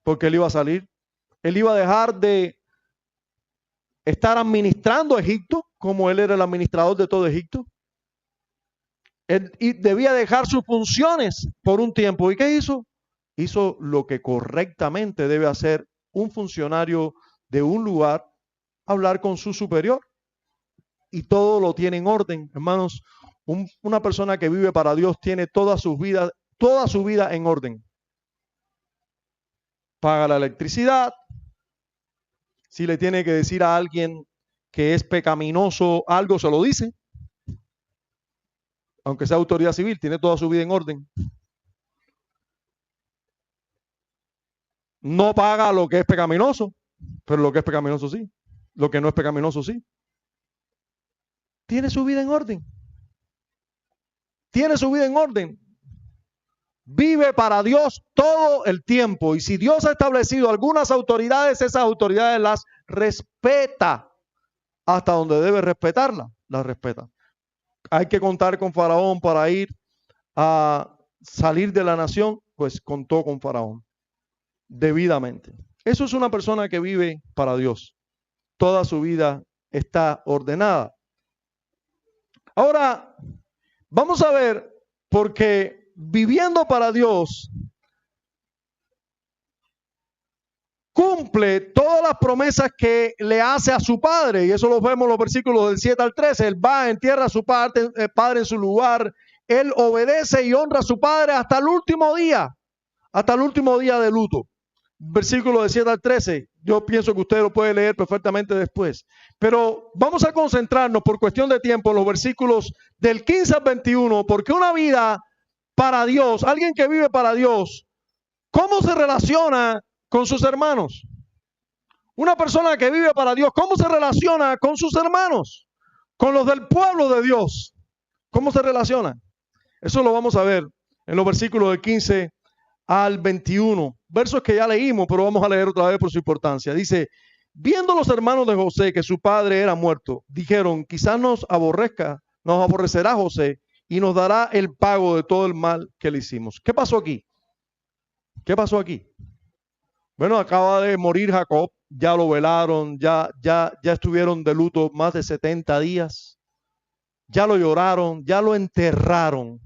porque él iba a salir. Él iba a dejar de estar administrando Egipto, como él era el administrador de todo Egipto. Él debía dejar sus funciones por un tiempo. ¿Y qué hizo? Hizo lo que correctamente debe hacer un funcionario de un lugar, hablar con su superior. Y todo lo tiene en orden. Hermanos, una persona que vive para Dios tiene toda su vida en orden. Paga la electricidad. Si le tiene que decir a alguien que es pecaminoso algo, se lo dice. Aunque sea autoridad civil, tiene toda su vida en orden. No paga lo que es pecaminoso, pero lo que es pecaminoso sí. Lo que no es pecaminoso sí. Tiene su vida en orden. Tiene su vida en orden. Vive para Dios todo el tiempo. Y si Dios ha establecido algunas autoridades, esas autoridades las respeta. Hasta donde debe respetarlas, las respeta. Hay que contar con Faraón para ir a salir de la nación, pues contó con Faraón debidamente. Eso es una persona que vive para Dios. Toda su vida está ordenada. Ahora, vamos a ver, porque viviendo para Dios, cumple todas las promesas que le hace a su padre, y eso lo vemos en los versículos del 7 al 13. Él va, entierra a su padre en su lugar, él obedece y honra a su padre hasta el último día de luto. Versículos del 7 al 13, yo pienso que usted lo puede leer perfectamente después, pero vamos a concentrarnos por cuestión de tiempo en los versículos del 15 al 21, porque una vida para Dios, alguien que vive para Dios, ¿cómo se relaciona con sus hermanos? Una persona que vive para Dios, ¿cómo se relaciona con sus hermanos? Con los del pueblo de Dios. ¿Cómo se relaciona? Eso lo vamos a ver en los versículos del 15 al 21. Versos que ya leímos, pero vamos a leer otra vez por su importancia. Dice, viendo los hermanos de José que su padre era muerto, dijeron, quizás nos aborrecerá José y nos dará el pago de todo el mal que le hicimos. ¿Qué pasó aquí? ¿Qué pasó aquí? Bueno, acaba de morir Jacob, ya lo velaron, ya estuvieron de luto más de 70 días, ya lo lloraron, ya lo enterraron.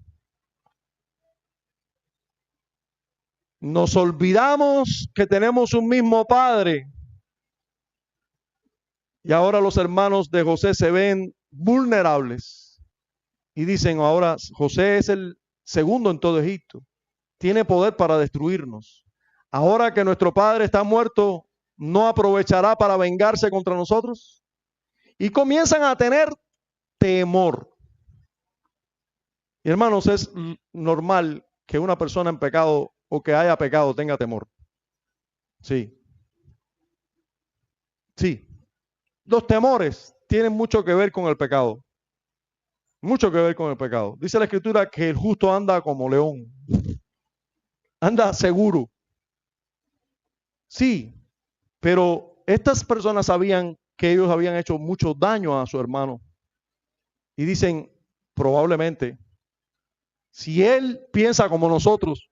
Nos olvidamos que tenemos un mismo padre. Y ahora los hermanos de José se ven vulnerables. Y dicen, ahora José es el segundo en todo Egipto. Tiene poder para destruirnos. Ahora que nuestro padre está muerto, ¿no aprovechará para vengarse contra nosotros? Y comienzan a tener temor. Y hermanos, es normal que una persona en pecado o que haya pecado tenga temor. Sí. Sí. Los temores tienen mucho que ver con el pecado. Mucho que ver con el pecado. Dice la Escritura que el justo anda como león. Anda seguro. Sí, pero estas personas sabían que ellos habían hecho mucho daño a su hermano. Y dicen, probablemente, si él piensa como nosotros,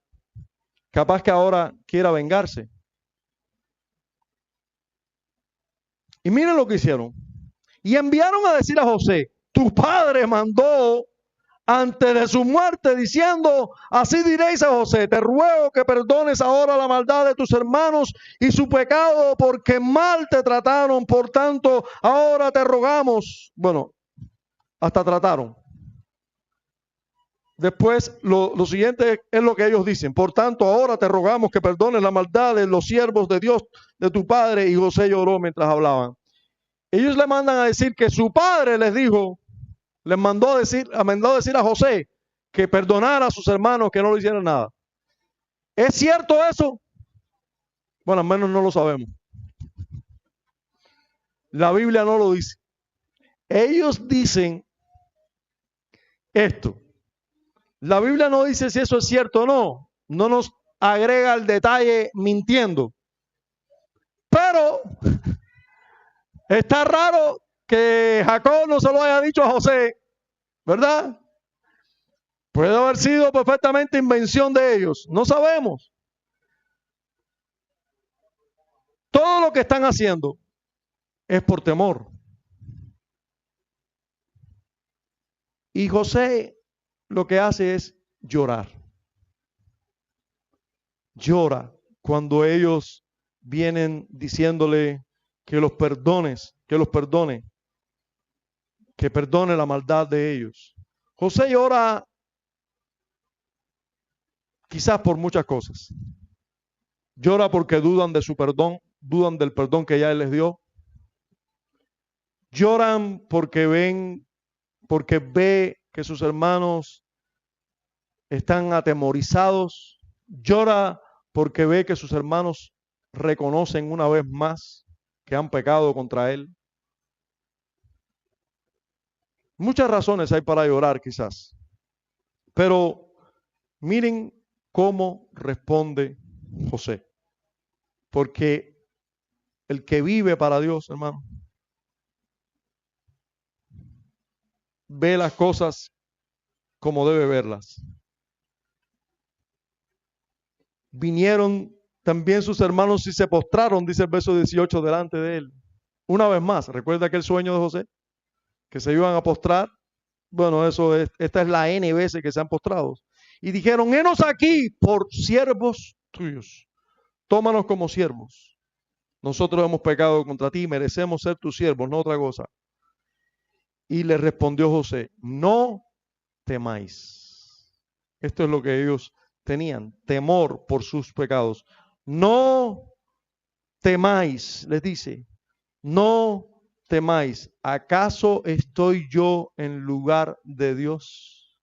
capaz que ahora quiera vengarse. Y miren lo que hicieron. Y enviaron a decir a José, tu padre mandó antes de su muerte diciendo, así diréis a José, te ruego que perdones ahora la maldad de tus hermanos y su pecado porque mal te trataron, por tanto ahora te rogamos. Bueno, hasta trataron. Después lo siguiente es lo que ellos dicen, por tanto ahora te rogamos que perdones la maldad de los siervos de Dios, de tu padre. Y José lloró mientras hablaban. Ellos le mandan a decir que su padre les dijo, les mandó a decir a José que perdonara a sus hermanos, que no le hicieran nada. ¿Es cierto eso? Bueno, al menos no lo sabemos. La Biblia no lo dice. Ellos dicen esto. La Biblia no dice si eso es cierto o no. No nos agrega el detalle mintiendo. Pero está raro que Jacob no se lo haya dicho a José, ¿verdad? Puede haber sido perfectamente invención de ellos. No sabemos. Todo lo que están haciendo es por temor. Y José lo que hace es llorar. Llora cuando ellos vienen diciéndole que los perdones, que los perdone, que perdone la maldad de ellos. José llora quizás por muchas cosas. Llora porque dudan de su perdón, dudan del perdón que ya él les dio. Lloran porque ve que sus hermanos están atemorizados. Llora porque ve que sus hermanos reconocen una vez más que han pecado contra él. Muchas razones hay para llorar quizás, pero miren cómo responde José. Porque el que vive para Dios, hermano, ve las cosas como debe verlas. Vinieron también sus hermanos y se postraron, dice el verso 18, delante de él. Una vez más, ¿recuerda aquel sueño de José? Que se iban a postrar. Bueno, esta es la N veces que se han postrado. Y dijeron, henos aquí por siervos tuyos. Tómanos como siervos. Nosotros hemos pecado contra ti, merecemos ser tus siervos, no otra cosa. Y le respondió José, no temáis. Esto es lo que ellos tenían, temor por sus pecados. No temáis, les dice, no temáis. ¿Acaso estoy yo en lugar de Dios?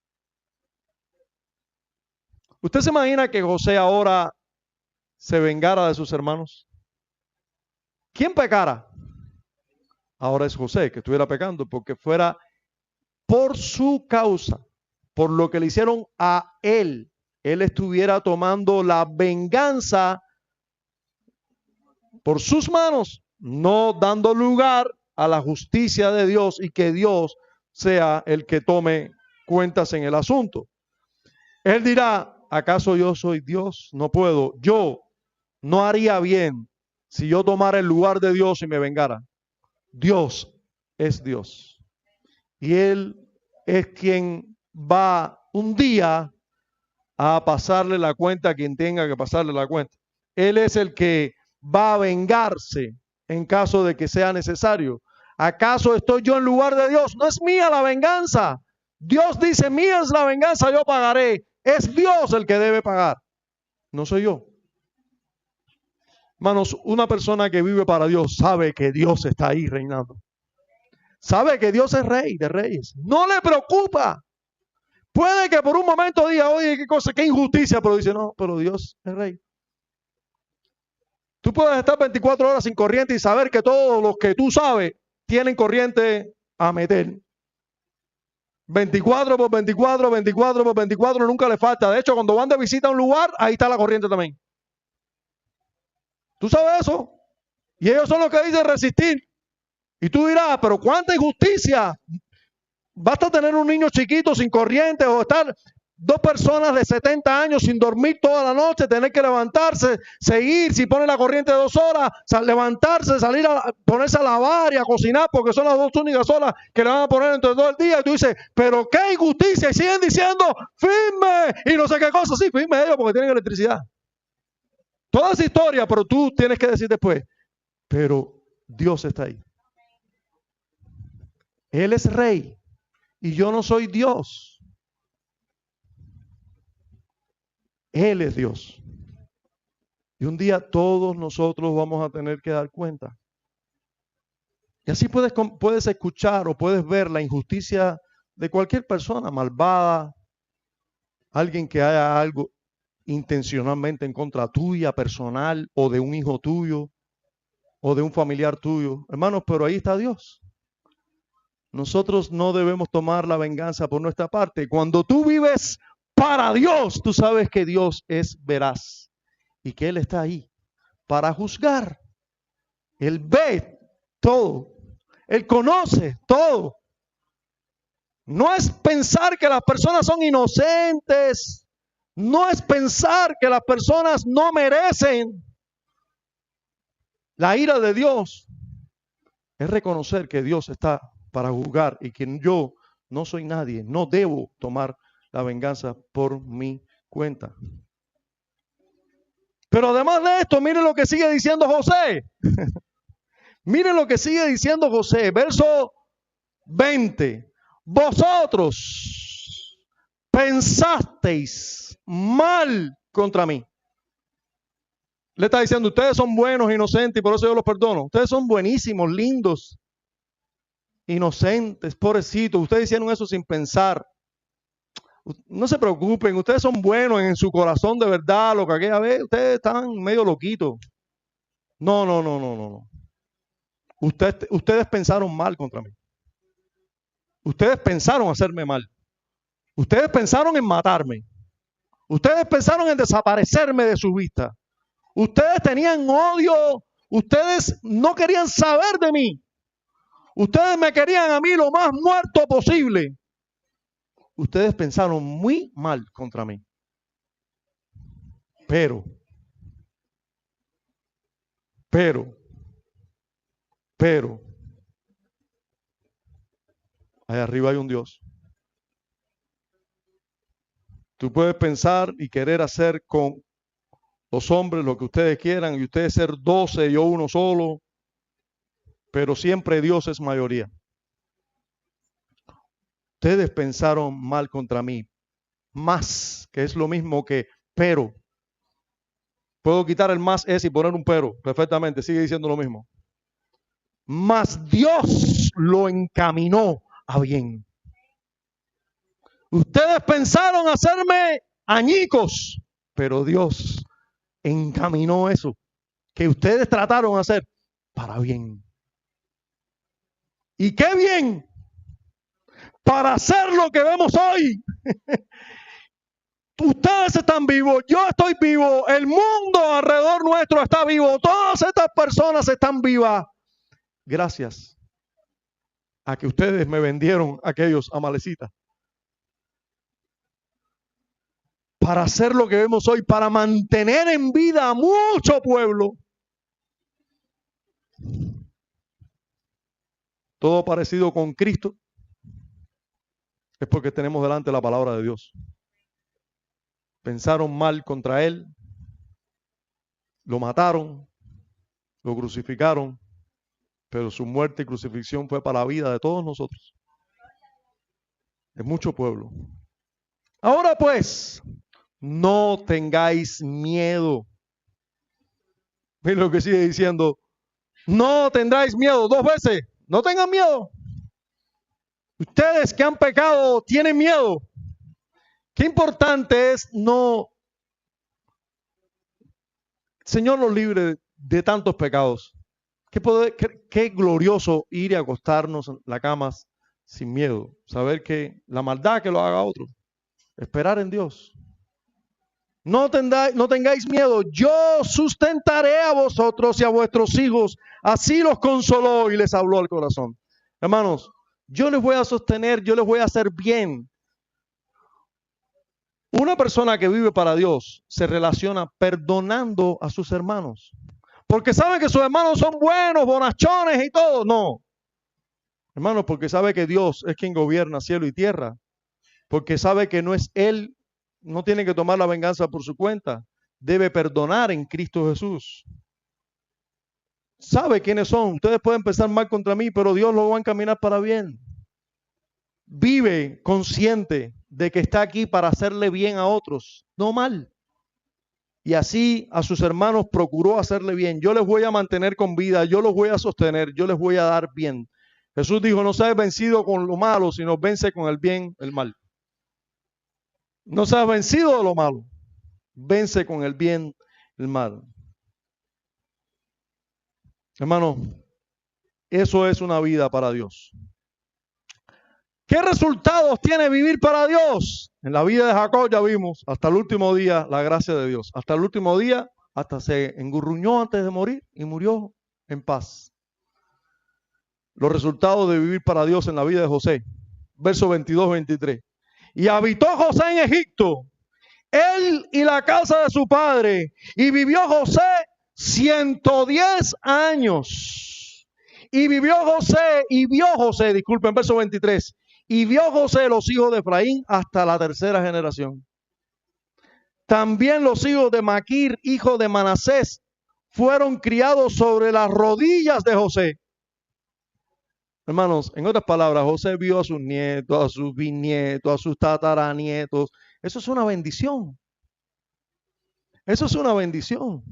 ¿Usted se imagina que José ahora se vengara de sus hermanos? ¿Quién pecara? Ahora es José que estuviera pecando porque fuera por su causa, por lo que le hicieron a él, él estuviera tomando la venganza por sus manos, no dando lugar a la justicia de Dios y que Dios sea el que tome cuentas en el asunto. Él dirá, ¿acaso yo soy Dios? No puedo. Yo no haría bien si yo tomara el lugar de Dios y me vengara. Dios es Dios. Y Él es quien va un día a pasarle la cuenta a quien tenga que pasarle la cuenta. Él es el que va a vengarse en caso de que sea necesario. ¿Acaso estoy yo en lugar de Dios? No es mía la venganza. Dios dice, mía es la venganza, yo pagaré. Es Dios el que debe pagar, no soy yo. Hermanos, una persona que vive para Dios sabe que Dios está ahí reinando. Sabe que Dios es rey de reyes. No le preocupa. Puede que por un momento diga, oye, qué cosa, qué injusticia, pero dice, no, pero Dios es rey. Tú puedes estar 24 horas sin corriente y saber que todos los que tú sabes tienen corriente a meter. 24 por 24, 24 por 24, nunca le falta. De hecho, cuando van de visita a un lugar, ahí está la corriente también. ¿Tú sabes eso? Y ellos son los que dicen resistir. Y tú dirás, pero cuánta injusticia. Basta tener un niño chiquito sin corriente o estar dos personas de 70 años sin dormir toda la noche, tener que levantarse, seguir, si pone la corriente 2 horas, levantarse, salir a ponerse a lavar y a cocinar porque son las 2 únicas horas que le van a poner entre todo el día. Y tú dices, pero qué injusticia. Y siguen diciendo, firme y no sé qué cosa. Sí, firme ellos porque tienen electricidad. Toda esa historia, pero tú tienes que decir después, pero Dios está ahí. Él es rey y yo no soy Dios. Él es Dios. Y un día todos nosotros vamos a tener que dar cuenta. Y así puedes escuchar o puedes ver la injusticia de cualquier persona malvada, alguien que haya intencionalmente en contra tuya, personal, o de un hijo tuyo, o de un familiar tuyo. Hermanos, pero ahí está Dios. Nosotros no debemos tomar la venganza por nuestra parte. Cuando tú vives para Dios, tú sabes que Dios es veraz y que Él está ahí para juzgar. Él ve todo. Él conoce todo. No es pensar que las personas son inocentes. No es pensar que las personas no merecen la ira de Dios. Es reconocer que Dios está para juzgar y que yo no soy nadie. No debo tomar la venganza por mi cuenta. Pero además de esto, miren lo que sigue diciendo José. Miren lo que sigue diciendo José. Verso 20. Vosotros pensasteis mal contra mí. Le está diciendo, ustedes son buenos, inocentes, y por eso yo los perdono. Ustedes son buenísimos, lindos, inocentes, pobrecitos. Ustedes hicieron eso sin pensar. No se preocupen, ustedes son buenos en su corazón de verdad, lo que aquella vez, ustedes están medio loquitos. No. Ustedes pensaron mal contra mí. Ustedes pensaron hacerme mal. Ustedes pensaron en matarme. Ustedes pensaron en desaparecerme de su vista. Ustedes tenían odio. Ustedes no querían saber de mí. Ustedes me querían a mí lo más muerto posible. Ustedes pensaron muy mal contra mí. Pero, allá arriba hay un Dios. Tú puedes pensar y querer hacer con los hombres lo que ustedes quieran y ustedes ser 12 y yo uno solo, pero siempre Dios es mayoría. Ustedes pensaron mal contra mí, más, que es lo mismo que pero. Puedo quitar el más es y poner un pero, perfectamente, sigue diciendo lo mismo. Mas Dios lo encaminó a bien. Ustedes pensaron hacerme añicos, pero Dios encaminó eso que ustedes trataron de hacer para bien. ¿Y qué bien? Para hacer lo que vemos hoy. Ustedes están vivos, yo estoy vivo, el mundo alrededor nuestro está vivo, todas estas personas están vivas. Gracias a que ustedes me vendieron aquellos amalecitas. Para hacer lo que vemos hoy, para mantener en vida a mucho pueblo. Todo parecido con Cristo es porque tenemos delante la palabra de Dios. Pensaron mal contra Él, lo mataron, lo crucificaron, pero su muerte y crucifixión fue para la vida de todos nosotros, de mucho pueblo. Ahora pues, no tengáis miedo. Miren lo que sigue diciendo. No tendráis miedo, 2 veces. No tengan miedo. Ustedes que han pecado tienen miedo. Qué importante es no. Señor nos libre de tantos pecados. Qué glorioso ir y acostarnos en la cama sin miedo. Saber que la maldad que lo haga otro. Esperar en Dios. No tengáis miedo, yo sustentaré a vosotros y a vuestros hijos. Así los consoló y les habló al corazón. Hermanos, yo les voy a sostener, yo les voy a hacer bien. Una persona que vive para Dios se relaciona perdonando a sus hermanos. Porque saben que sus hermanos son buenos, bonachones y todo. No. Hermanos, porque sabe que Dios es quien gobierna cielo y tierra. Porque sabe que no es Él. No tiene que tomar la venganza por su cuenta. Debe perdonar en Cristo Jesús. Sabe quiénes son. Ustedes pueden pensar mal contra mí, pero Dios lo va a encaminar para bien. Vive consciente de que está aquí para hacerle bien a otros, no mal. Y así a sus hermanos procuró hacerle bien. Yo les voy a mantener con vida, yo los voy a sostener, yo les voy a dar bien. Jesús dijo, no seas vencido con lo malo, sino vence con el bien el mal. No seas vencido de lo malo, Vence con el bien el mal. Hermano, eso es una vida para Dios. ¿Qué resultados tiene vivir para Dios? En la vida de Jacob ya vimos, hasta el último día, la gracia de Dios. Hasta el último día, hasta se engurruñó antes de morir y murió en paz. Los resultados de vivir para Dios en la vida de José. Verso 22-23. Y habitó José en Egipto, él y la casa de su padre, y vivió José 110 años. Y vio José, disculpen, verso 23, y vio José los hijos de Efraín hasta la tercera generación. También los hijos de Maquir, hijo de Manasés, fueron criados sobre las rodillas de José. Hermanos, en otras palabras, José vio a sus nietos, a sus bisnietos, a sus tataranietos. Eso es una bendición. Eso es una bendición.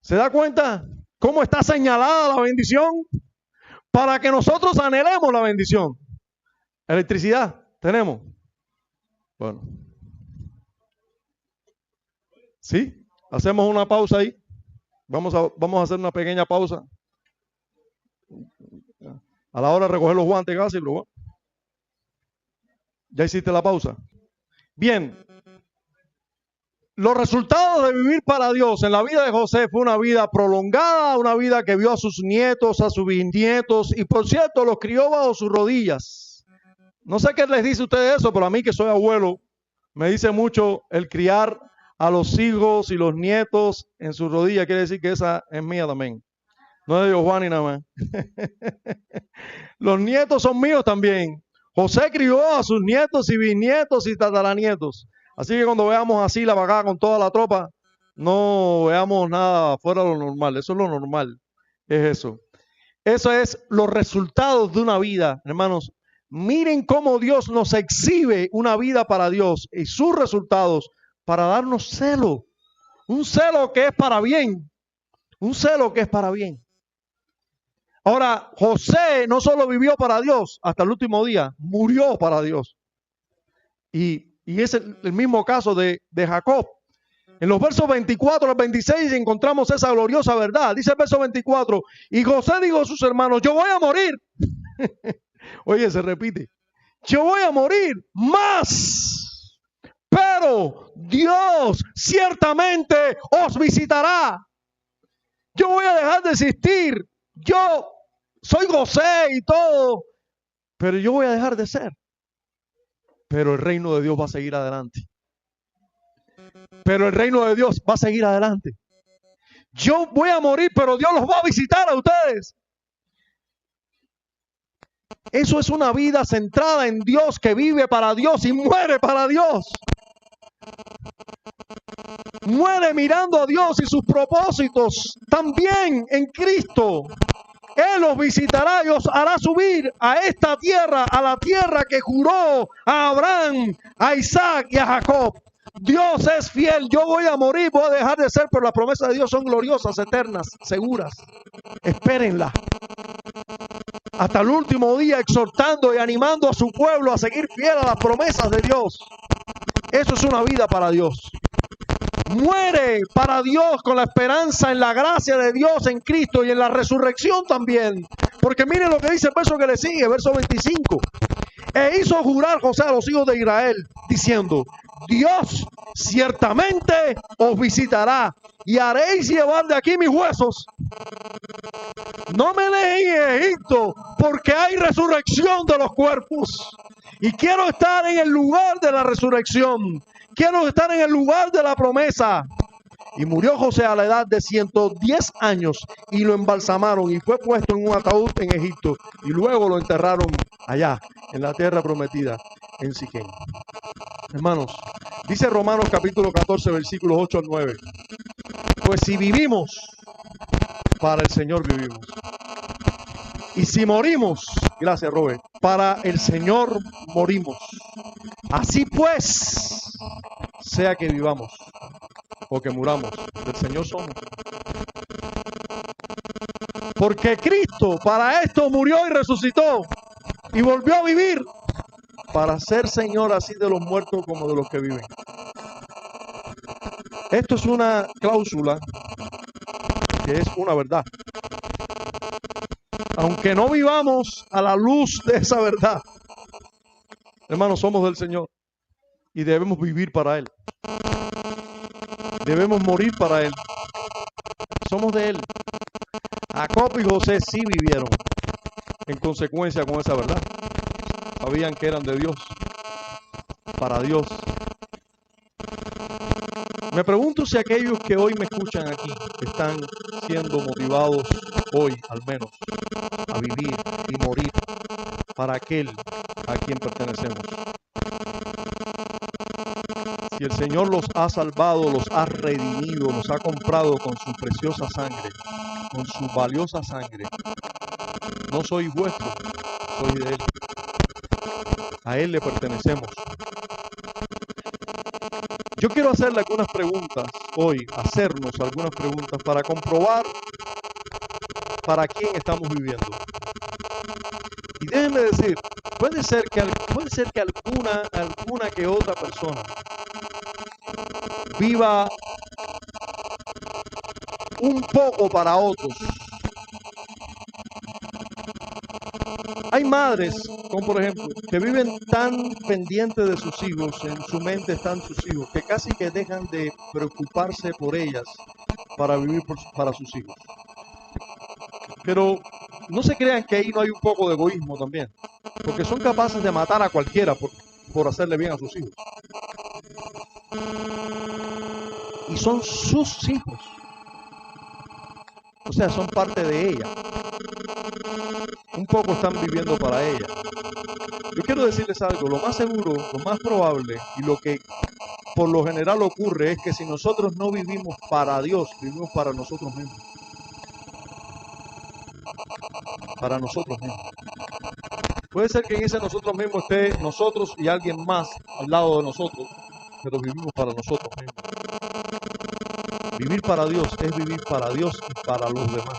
¿Se da cuenta cómo está señalada la bendición? Para que nosotros anhelemos la bendición. Electricidad, tenemos. Bueno. ¿Sí? Hacemos una pausa ahí. Vamos a hacer una pequeña pausa. A la hora de recoger los guantes casi, pero bueno. ¿Ya hiciste la pausa? Bien. Los resultados de vivir para Dios en la vida de José fue una vida prolongada, una vida que vio a sus nietos, a sus bisnietos, y por cierto, los crió bajo sus rodillas. No sé qué les dice a ustedes eso, pero a mí que soy abuelo, me dice mucho el criar a los hijos y los nietos en sus rodillas, quiere decir que esa es mía también. No es de Giovanni nada más. Los nietos son míos también. José crió a sus nietos y bisnietos y tataranietos. Así que cuando veamos así la vacada con toda la tropa, no veamos nada fuera de lo normal. Eso es lo normal. Es eso. Eso es los resultados de una vida, hermanos. Miren cómo Dios nos exhibe una vida para Dios y sus resultados para darnos celo. Un celo que es para bien. Un celo que es para bien. Ahora, José no solo vivió para Dios hasta el último día, murió para Dios. Y es el mismo caso de Jacob. En los versos 24 al 26 encontramos esa gloriosa verdad. Dice el verso 24, y José dijo a sus hermanos, yo voy a morir. Oye, se repite. Yo voy a morir más, pero Dios ciertamente os visitará. Yo voy a dejar de existir. Yo soy José y todo, pero yo voy a dejar de ser. Pero el reino de Dios va a seguir adelante. Pero el reino de Dios va a seguir adelante. Yo voy a morir, pero Dios los va a visitar a ustedes. Eso es una vida centrada en Dios, que vive para Dios y muere para Dios. Muere mirando a Dios y sus propósitos también en Cristo. Él los visitará y os hará subir a esta tierra, a la tierra que juró a Abraham, a Isaac y a Jacob. Dios es fiel. Yo voy a morir, voy a dejar de ser, pero las promesas de Dios son gloriosas, eternas, seguras. Espérenla. Hasta el último día, exhortando y animando a su pueblo a seguir fiel a las promesas de Dios. Eso es una vida para Dios. Muere para Dios con la esperanza en la gracia de Dios en Cristo y en la resurrección también. Porque miren lo que dice el verso que le sigue, verso 25. E hizo jurar José a los hijos de Israel, diciendo, Dios ciertamente os visitará y haréis llevar de aquí mis huesos. No me dejen en Egipto, porque hay resurrección de los cuerpos. Y quiero estar en el lugar de la resurrección. Quiero estar en el lugar de la promesa. Y murió José a la edad de 110 años y lo embalsamaron y fue puesto en un ataúd en Egipto y luego lo enterraron allá en la tierra prometida en Siquem. Hermanos, dice Romanos capítulo 14 versículos 8 al 9. Pues si vivimos, para el Señor vivimos. Y si morimos, gracias Robert, para el Señor morimos. Así pues, sea que vivamos o que muramos, del Señor somos. Porque Cristo para esto murió y resucitó y volvió a vivir para ser Señor así de los muertos como de los que viven. Esto es una cláusula que es una verdad. Aunque no vivamos a la luz de esa verdad, hermanos, somos del Señor y debemos vivir para Él. Debemos morir para Él. Somos de Él. Jacob y José sí vivieron en consecuencia con esa verdad. Sabían que eran de Dios, para Dios. Me pregunto si aquellos que hoy me escuchan aquí están siendo motivados hoy, al menos, a vivir y morir para aquel a quien pertenecemos. Si el Señor los ha salvado, los ha redimido, los ha comprado con su preciosa sangre, con su valiosa sangre, no soy vuestro, soy de Él. A Él le pertenecemos. Yo quiero hacerle algunas preguntas hoy, hacernos algunas preguntas para comprobar para quién estamos viviendo. Y déjenme decir, puede ser que alguna que otra persona viva un poco para otros. Hay madres, como por ejemplo, que viven tan pendientes de sus hijos, en su mente están sus hijos, que casi que dejan de preocuparse por ellas para vivir para sus hijos. Pero no se crean que ahí no hay un poco de egoísmo también, porque son capaces de matar a cualquiera por hacerle bien a sus hijos. Y son sus hijos. O sea, son parte de ella. Un poco están viviendo para ella. Yo quiero decirles algo, lo más seguro, lo más probable y lo que por lo general ocurre es que si nosotros no vivimos para Dios, vivimos para nosotros mismos. Para nosotros mismos. Puede ser que en ese nosotros mismos esté nosotros y alguien más al lado de nosotros, pero vivimos para nosotros mismos. Vivir para Dios es vivir para Dios y para los demás.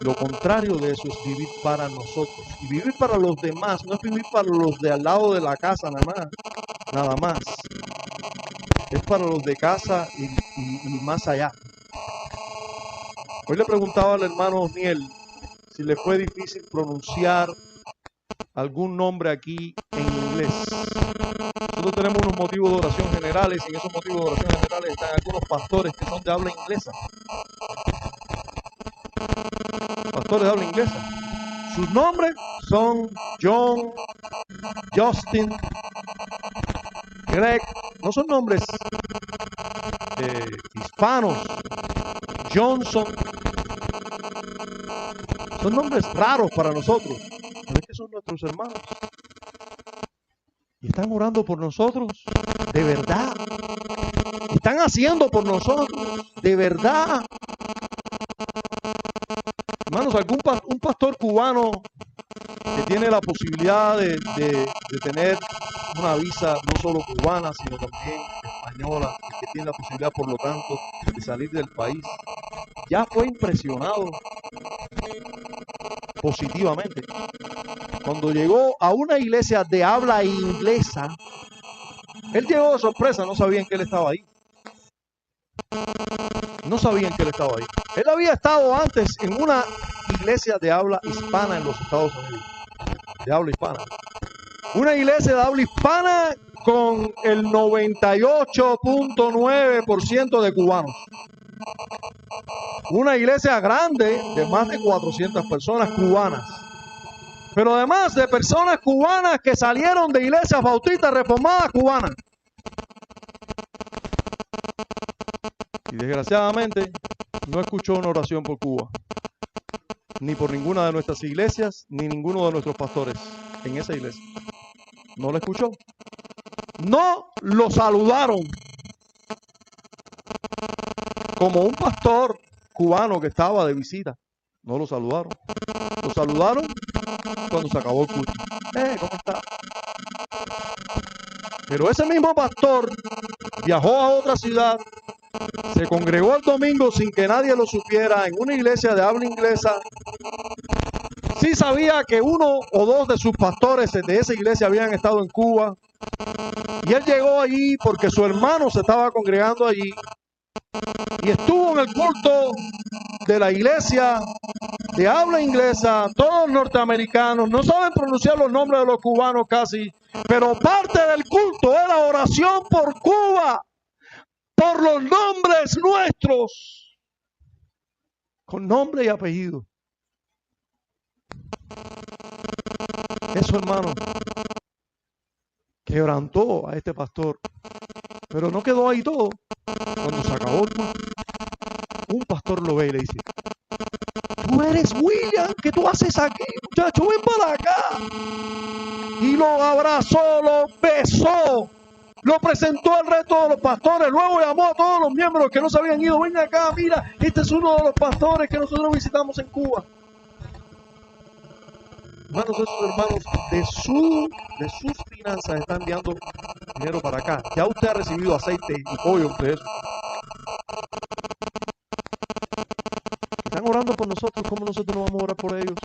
Lo contrario de eso es vivir para nosotros. Y vivir para los demás no es vivir para los de al lado de la casa nada más. Es para los de casa y más allá. Hoy le preguntaba al hermano Osniel si le fue difícil pronunciar algún nombre aquí en inglés. Nosotros tenemos unos motivos de oración generales y en esos motivos de oración generales están algunos pastores que son de habla inglesa. Pastores de habla inglesa. Sus nombres son John, Justin, Greg. No son nombres hispanos. Johnson. Son nombres raros para nosotros. Pero es que son nuestros hermanos. Y están orando por nosotros. De verdad. Están haciendo por nosotros. De verdad. Hermanos, un pastor cubano que tiene la posibilidad de tener una visa no solo cubana, sino también española, que tiene la posibilidad, por lo tanto, de salir del país, ya fue impresionado positivamente. Cuando llegó a una iglesia de habla inglesa, él llegó de sorpresa, no sabían que él estaba ahí. No sabían que él estaba ahí. Él había estado antes en una iglesia de habla hispana en los Estados Unidos. De habla hispana. Una iglesia de habla hispana con el 98.9% de cubanos. Una iglesia grande de más de 400 personas cubanas. Pero además de personas cubanas que salieron de iglesias bautistas reformadas cubanas. Y desgraciadamente no escuchó una oración por Cuba, ni por ninguna de nuestras iglesias, ni ninguno de nuestros pastores en esa iglesia. No la escuchó. No lo saludaron. Como un pastor cubano que estaba de visita. No lo saludaron. Lo saludaron cuando se acabó el culto. ¿Cómo está? Pero ese mismo pastor viajó a otra ciudad, se congregó el domingo sin que nadie lo supiera en una iglesia de habla inglesa. Sí sabía que uno o dos de sus pastores de esa iglesia habían estado en Cuba Y él llegó allí porque su hermano se estaba congregando allí y estuvo en el culto de la iglesia de habla inglesa, todos norteamericanos, no saben pronunciar los nombres de los cubanos casi, pero parte del culto era oración por Cuba, por los nombres nuestros, con nombre y apellido. Eso, hermano, quebrantó a este pastor, pero no quedó ahí todo. Cuando se acabó el culto, un pastor lo ve y le dice: tú eres William, ¿qué tú haces aquí, muchacho? Ven para acá. Y lo abrazó, lo besó, lo presentó al resto de los pastores, luego llamó a todos los miembros que no se habían ido: ven acá, mira, este es uno de los pastores que nosotros visitamos en Cuba. Hermanos, esos hermanos de sus finanzas están enviando dinero para acá. Ya usted ha recibido aceite y pollo de eso. Están orando por nosotros. ¿Cómo nosotros no vamos a orar por ellos?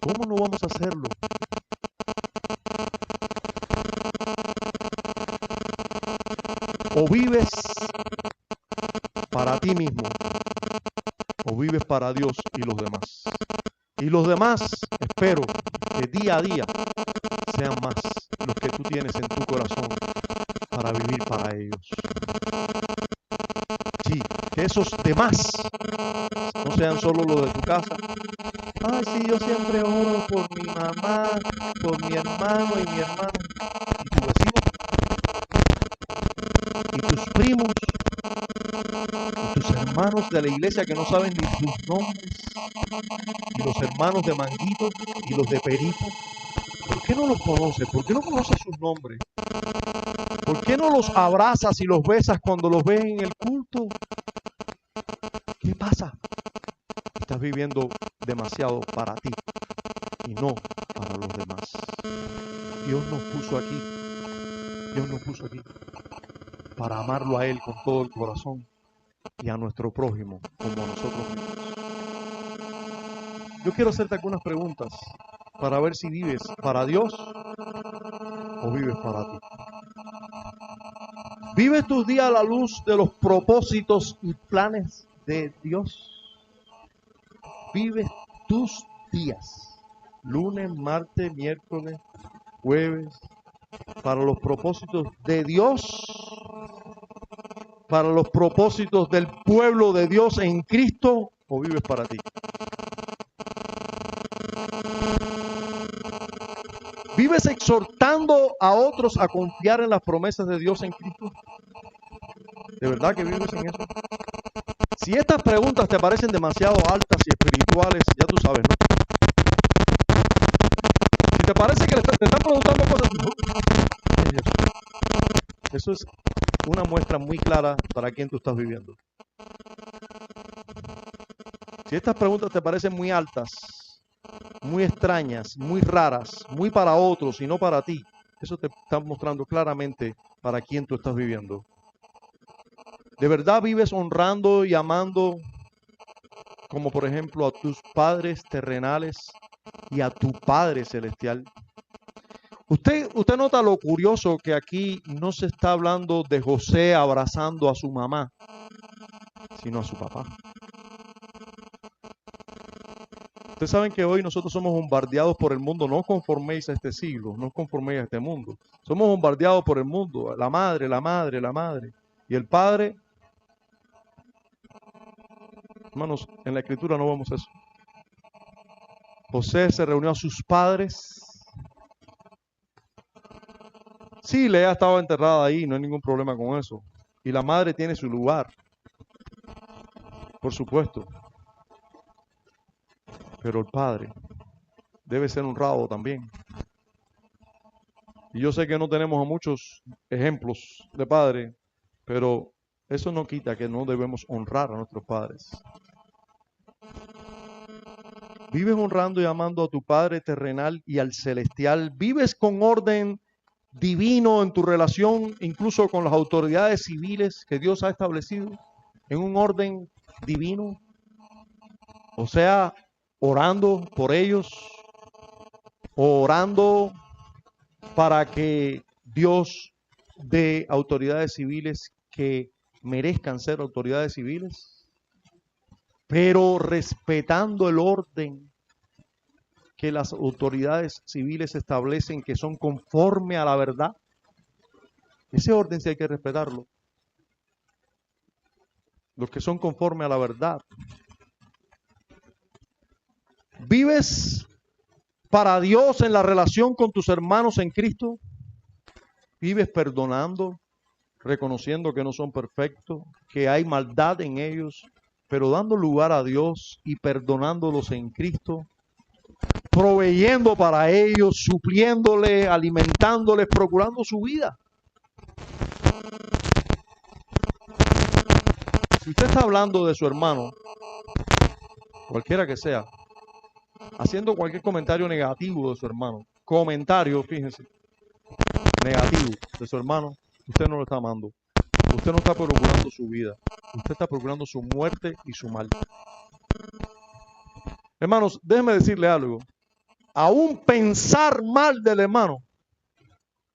¿Cómo no vamos a hacerlo? O vives para ti mismo, o vives para Dios y los demás. Y los demás, espero que día a día sean más los que tú tienes en tu corazón para vivir para ellos. Sí, que esos demás no sean solo los de tu casa. Ay, sí, yo siempre oro por mi mamá, por mi hermano y mi hermana. ¿Y tu vecino? ¿Y tus primos? ¿Y tus hermanos de la iglesia que no saben ni sus nombres? ¿Y los hermanos de Manguito y los de Perico? ¿Por qué no los conoces? ¿Por qué no conoces sus nombres? ¿Por qué no los abrazas y los besas cuando los ves en el culto? ¿Qué pasa? Estás viviendo demasiado para ti y no para los demás. Dios nos puso aquí. Dios nos puso aquí para amarlo a Él con todo el corazón y a nuestro prójimo como a nosotros mismos. Yo quiero hacerte algunas preguntas para ver si vives para Dios o vives para ti. ¿Vives tus días a la luz de los propósitos y planes de Dios? ¿Vives tus días, lunes, martes, miércoles, jueves, para los propósitos de Dios, para los propósitos del pueblo de Dios en Cristo, o vives para ti? ¿Vives exhortando a otros a confiar en las promesas de Dios en Cristo? ¿De verdad que vives en eso? Si estas preguntas te parecen demasiado altas y espirituales, ya tú sabes, ¿no? Si te parece que te están preguntando cosas, eso es una muestra muy clara para quién tú estás viviendo. Si estas preguntas te parecen muy altas, muy extrañas, muy raras, muy para otros y no para ti, eso te está mostrando claramente para quién tú estás viviendo. ¿De verdad vives honrando y amando, como por ejemplo a tus padres terrenales y a tu Padre celestial? Usted nota lo curioso que aquí no se está hablando de José abrazando a su mamá, sino a su papá. Ustedes saben que hoy nosotros somos bombardeados por el mundo. No conforméis a este siglo, no conforméis a este mundo. Somos bombardeados por el mundo. La madre, la madre, la madre. Y el padre. Hermanos, en la escritura no vemos eso. José se reunió a sus padres. Sí, Lea estaba enterrada ahí, no hay ningún problema con eso. Y la madre tiene su lugar, por supuesto. Pero el padre debe ser honrado también. Y yo sé que no tenemos a muchos ejemplos de padre, pero eso no quita que no debemos honrar a nuestros padres. ¿Vives honrando y amando a tu Padre terrenal y al celestial? ¿Vives con orden divino en tu relación, incluso con las autoridades civiles que Dios ha establecido, en un orden divino? O sea, orando por ellos, o orando para que Dios dé autoridades civiles que merezcan ser autoridades civiles, pero respetando el orden que las autoridades civiles establecen, que son conforme a la verdad. Ese orden sí hay que respetarlo. Los que son conforme a la verdad. ¿Vives para Dios en la relación con tus hermanos en Cristo? ¿Vives perdonando, reconociendo que no son perfectos, que hay maldad en ellos, pero dando lugar a Dios y perdonándolos en Cristo? Proveyendo para ellos, supliéndoles, alimentándoles, procurando su vida. Si usted está hablando de su hermano, cualquiera que sea, haciendo cualquier comentario negativo de su hermano, comentario, fíjense, negativo de su hermano, usted no lo está amando. Usted no está procurando su vida. Usted está procurando su muerte y su mal. Hermanos, déjenme decirle algo. Aún pensar mal del hermano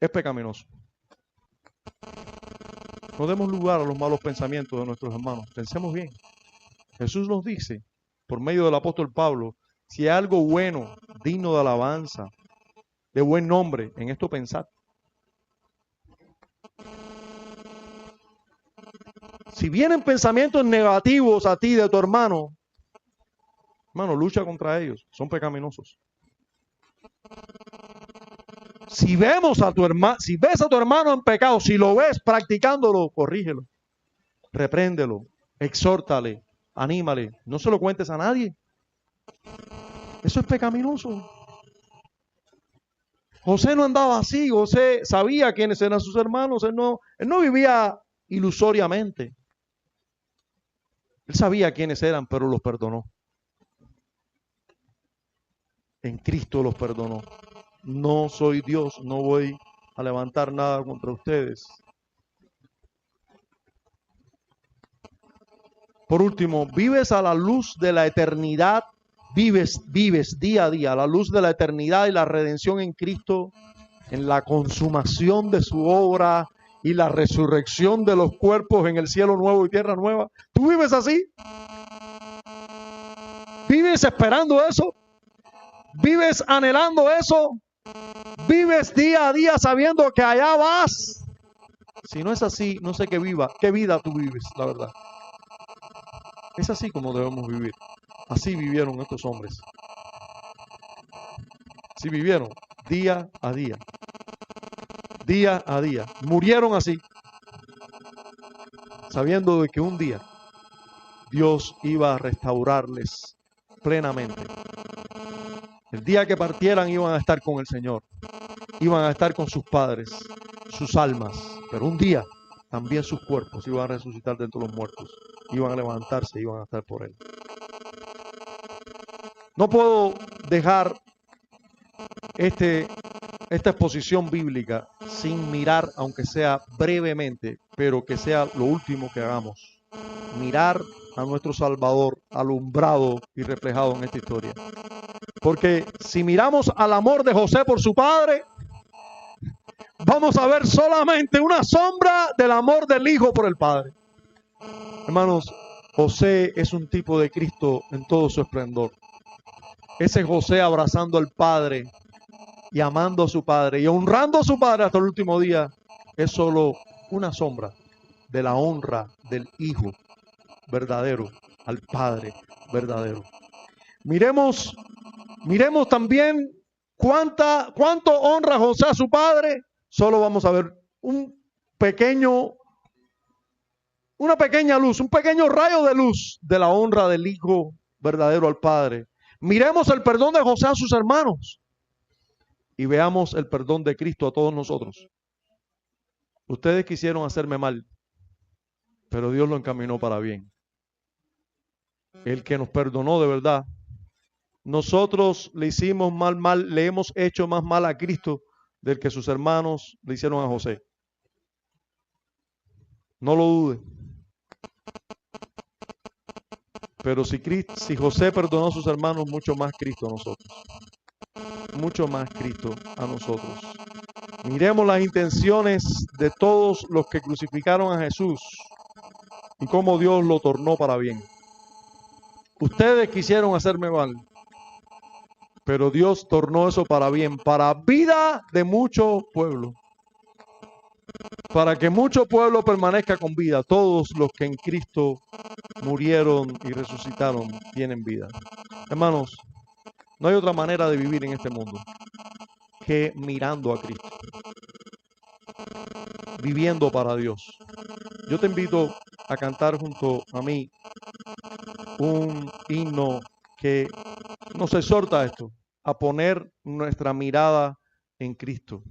es pecaminoso. No demos lugar a los malos pensamientos de nuestros hermanos. Pensemos bien. Jesús nos dice, por medio del apóstol Pablo, si hay algo bueno, digno de alabanza, de buen nombre, en esto pensad. Si vienen pensamientos negativos a ti de tu hermano, lucha contra ellos. Son pecaminosos. Si vemos a tu hermano, si ves a tu hermano en pecado, si lo ves practicándolo, corrígelo, repréndelo, exhórtale, anímale, no se lo cuentes a nadie. Eso es pecaminoso. José no andaba así, José sabía quiénes eran sus hermanos, él no vivía ilusoriamente. Él sabía quiénes eran, pero los perdonó. En Cristo los perdonó. No soy Dios, no voy a levantar nada contra ustedes. Por último, vives a la luz de la eternidad, vives día a día a la luz de la eternidad y la redención en Cristo, en la consumación de su obra y la resurrección de los cuerpos en el cielo nuevo y tierra nueva. ¿Tú vives así? ¿Vives esperando eso? ¿Vives anhelando eso? ¿Vives día a día sabiendo que allá vas? Si no es así, no sé qué vida tú vives, la verdad. Es así como debemos vivir. Así vivieron estos hombres. Así vivieron día a día. Día a día. Murieron así. Sabiendo de que un día Dios iba a restaurarles plenamente. El día que partieran iban a estar con el Señor. Iban a estar con sus padres, sus almas. Pero un día también sus cuerpos iban a resucitar de entre los muertos. Iban a levantarse, iban a estar por Él. No puedo dejar esta exposición bíblica sin mirar, aunque sea brevemente, pero que sea lo último que hagamos. Mirar a nuestro Salvador alumbrado y reflejado en esta historia. Porque si miramos al amor de José por su padre, vamos a ver solamente una sombra del amor del Hijo por el Padre. Hermanos, José es un tipo de Cristo en todo su esplendor. Ese José abrazando al Padre y amando a su Padre y honrando a su Padre hasta el último día es solo una sombra de la honra del Hijo verdadero al Padre verdadero. Miremos también cuánto honra José a su padre. Solo vamos a ver una pequeña luz, un pequeño rayo de luz de la honra del Hijo verdadero al Padre. Miremos el perdón de José a sus hermanos y veamos el perdón de Cristo a todos nosotros. Ustedes quisieron hacerme mal, pero Dios lo encaminó para bien. El que nos perdonó de verdad. Nosotros le hicimos le hemos hecho más mal a Cristo del que sus hermanos le hicieron a José. No lo dude. Pero si José perdonó a sus hermanos, mucho más Cristo a nosotros. Mucho más Cristo a nosotros. Miremos las intenciones de todos los que crucificaron a Jesús y cómo Dios lo tornó para bien. Ustedes quisieron hacerme mal, pero Dios tornó eso para bien, para vida de mucho pueblo. Para que mucho pueblo permanezca con vida. Todos los que en Cristo murieron y resucitaron tienen vida. Hermanos, no hay otra manera de vivir en este mundo que mirando a Cristo, viviendo para Dios. Yo te invito a cantar junto a mí un himno que nos exhorta a esto, a poner nuestra mirada en Cristo.